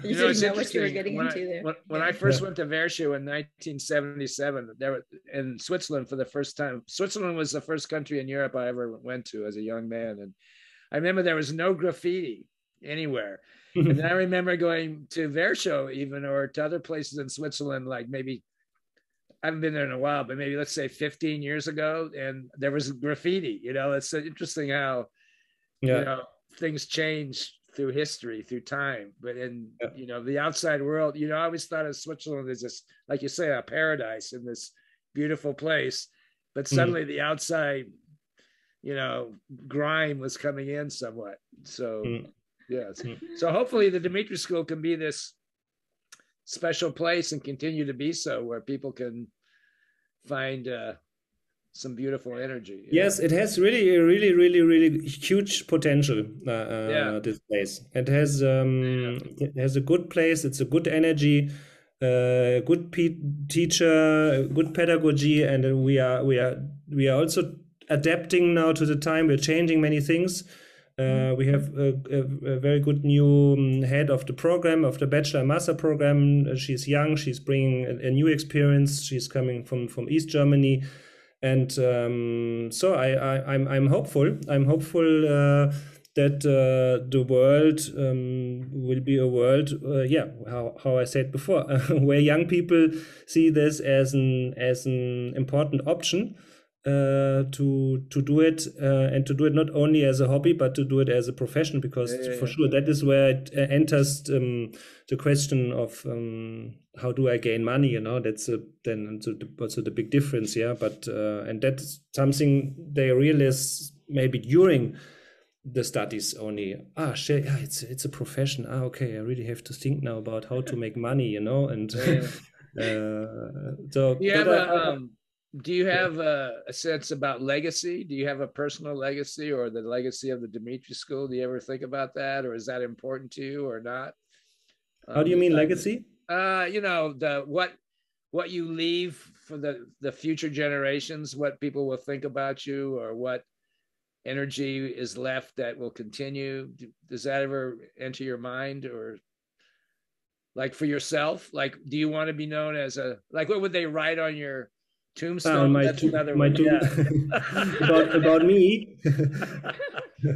didn't know what you were getting into there. When I first went to Verscho in 1977, there in Switzerland for the first time. Switzerland was the first country in Europe I ever went to as a young man, and I remember there was no graffiti anywhere. And then I remember going to Verscho even, or to other places in Switzerland, like maybe, I haven't been there in a while, but maybe let's say 15 years ago, and there was graffiti. It's interesting how, things change through history, through time. But in, the outside world, I always thought of Switzerland as this, like you say, a paradise in this beautiful place. But suddenly the outside, grime was coming in somewhat. So, so hopefully the Mime School can be this special place and continue to be so, where people can find some beautiful energy. Yes, it has really huge potential, this place. It has a good place, it's a good energy, good teacher, good pedagogy, and we are also adapting now to the time. We're changing many things. We have a very good new head of the program, of the bachelor and master program. She's young. She's bringing a new experience. She's coming from East Germany, and so I'm hopeful. I'm hopeful that the world will be a world, how I said before, where young people see this as an important option. To do it and to do it not only as a hobby, but to do it as a profession, because for sure that is where it enters the question of how do I gain money. That's also the big difference. But and that's something they realize maybe during the studies only. It's a profession. Okay, I really have to think now about how to make money. And so do you have a sense about legacy? Do you have a personal legacy, or the legacy of the Mime School? Do you ever think about that, or is that important to you or not? How do you mean legacy? What you leave for the future generations, what people will think about you, or what energy is left that will continue. Does that ever enter your mind? Or like for yourself, like, do you want to be known as what would they write on your tombstone? About me.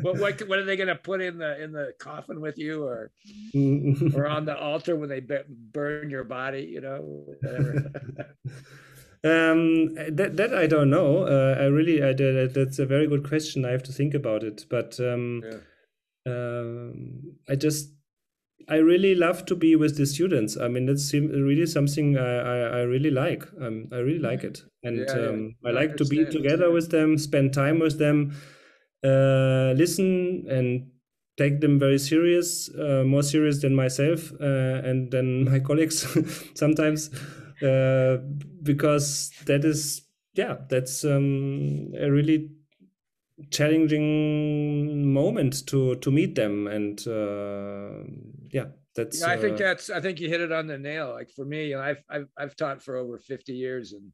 What are they going to put in the coffin with you, or on the altar when they burn your body? Whatever. That I don't know. That's a very good question. I have to think about it. But I really love to be with the students. I mean, that's really something I really like. I really like it, and I like to be together with them, spend time with them, listen, and take them very serious, more serious than myself and then my colleagues sometimes, because that's a really challenging moment to meet them, and that's. I think you hit it on the nail. Like for me, I've taught for over 50 years, and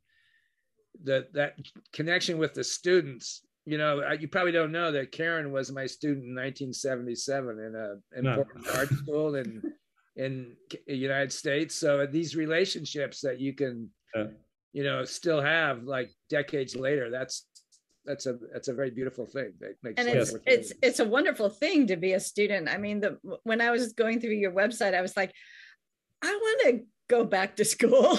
that connection with the students. You probably don't know that Karen was my student in 1977 in an important art school in the United States. So these relationships that you can, still have like decades later, that's a very beautiful thing. That makes it's a wonderful thing to be a student. I mean, when I was going through your website, I was like, I want to go back to school.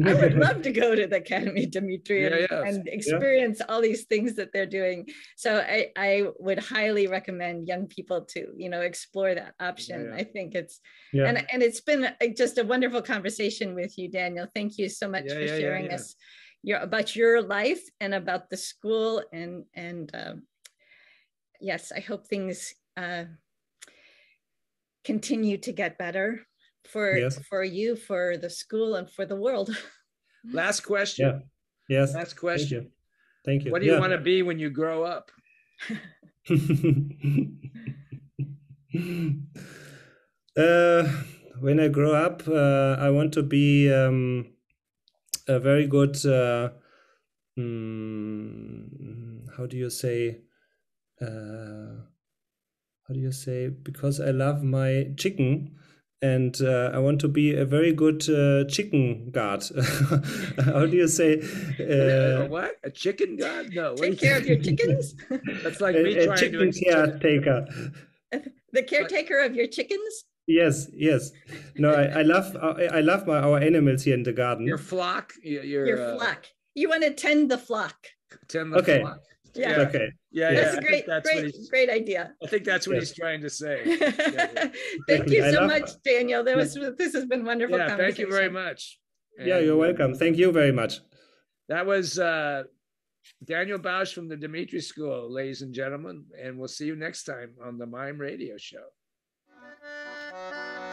I would love to go to the Academy Dimitri and experience all these things that they're doing. So I would highly recommend young people to, explore that option. I think it's, and it's been just a wonderful conversation with you, Daniel. Thank you so much for sharing us about your life and about the school. And yes, I hope things continue to get better for you, for the school, and for the world. Last question. Yes. Last question. Thank you. What do you want to be when you grow up? When I grow up, I want to be a very good. How do you say? Because I love my chicken. And I want to be a very good chicken guard. How do you say? What? A chicken guard? No. Take care of your chickens? That's like me trying chicken to caretaker. The caretaker of your chickens? Yes. No, I love our animals here in the garden. Your flock? Your flock. You want to tend the flock. Tend the flock. Yeah. Okay. That's a great idea. I think that's what he's trying to say. Thank you so much, Daniel. This has been wonderful. Yeah, thank you very much. And you're welcome. Thank you very much. That was Daniel Bausch from the Dimitri School, ladies and gentlemen, and we'll see you next time on the Mime Radio Show.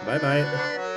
Bye-bye.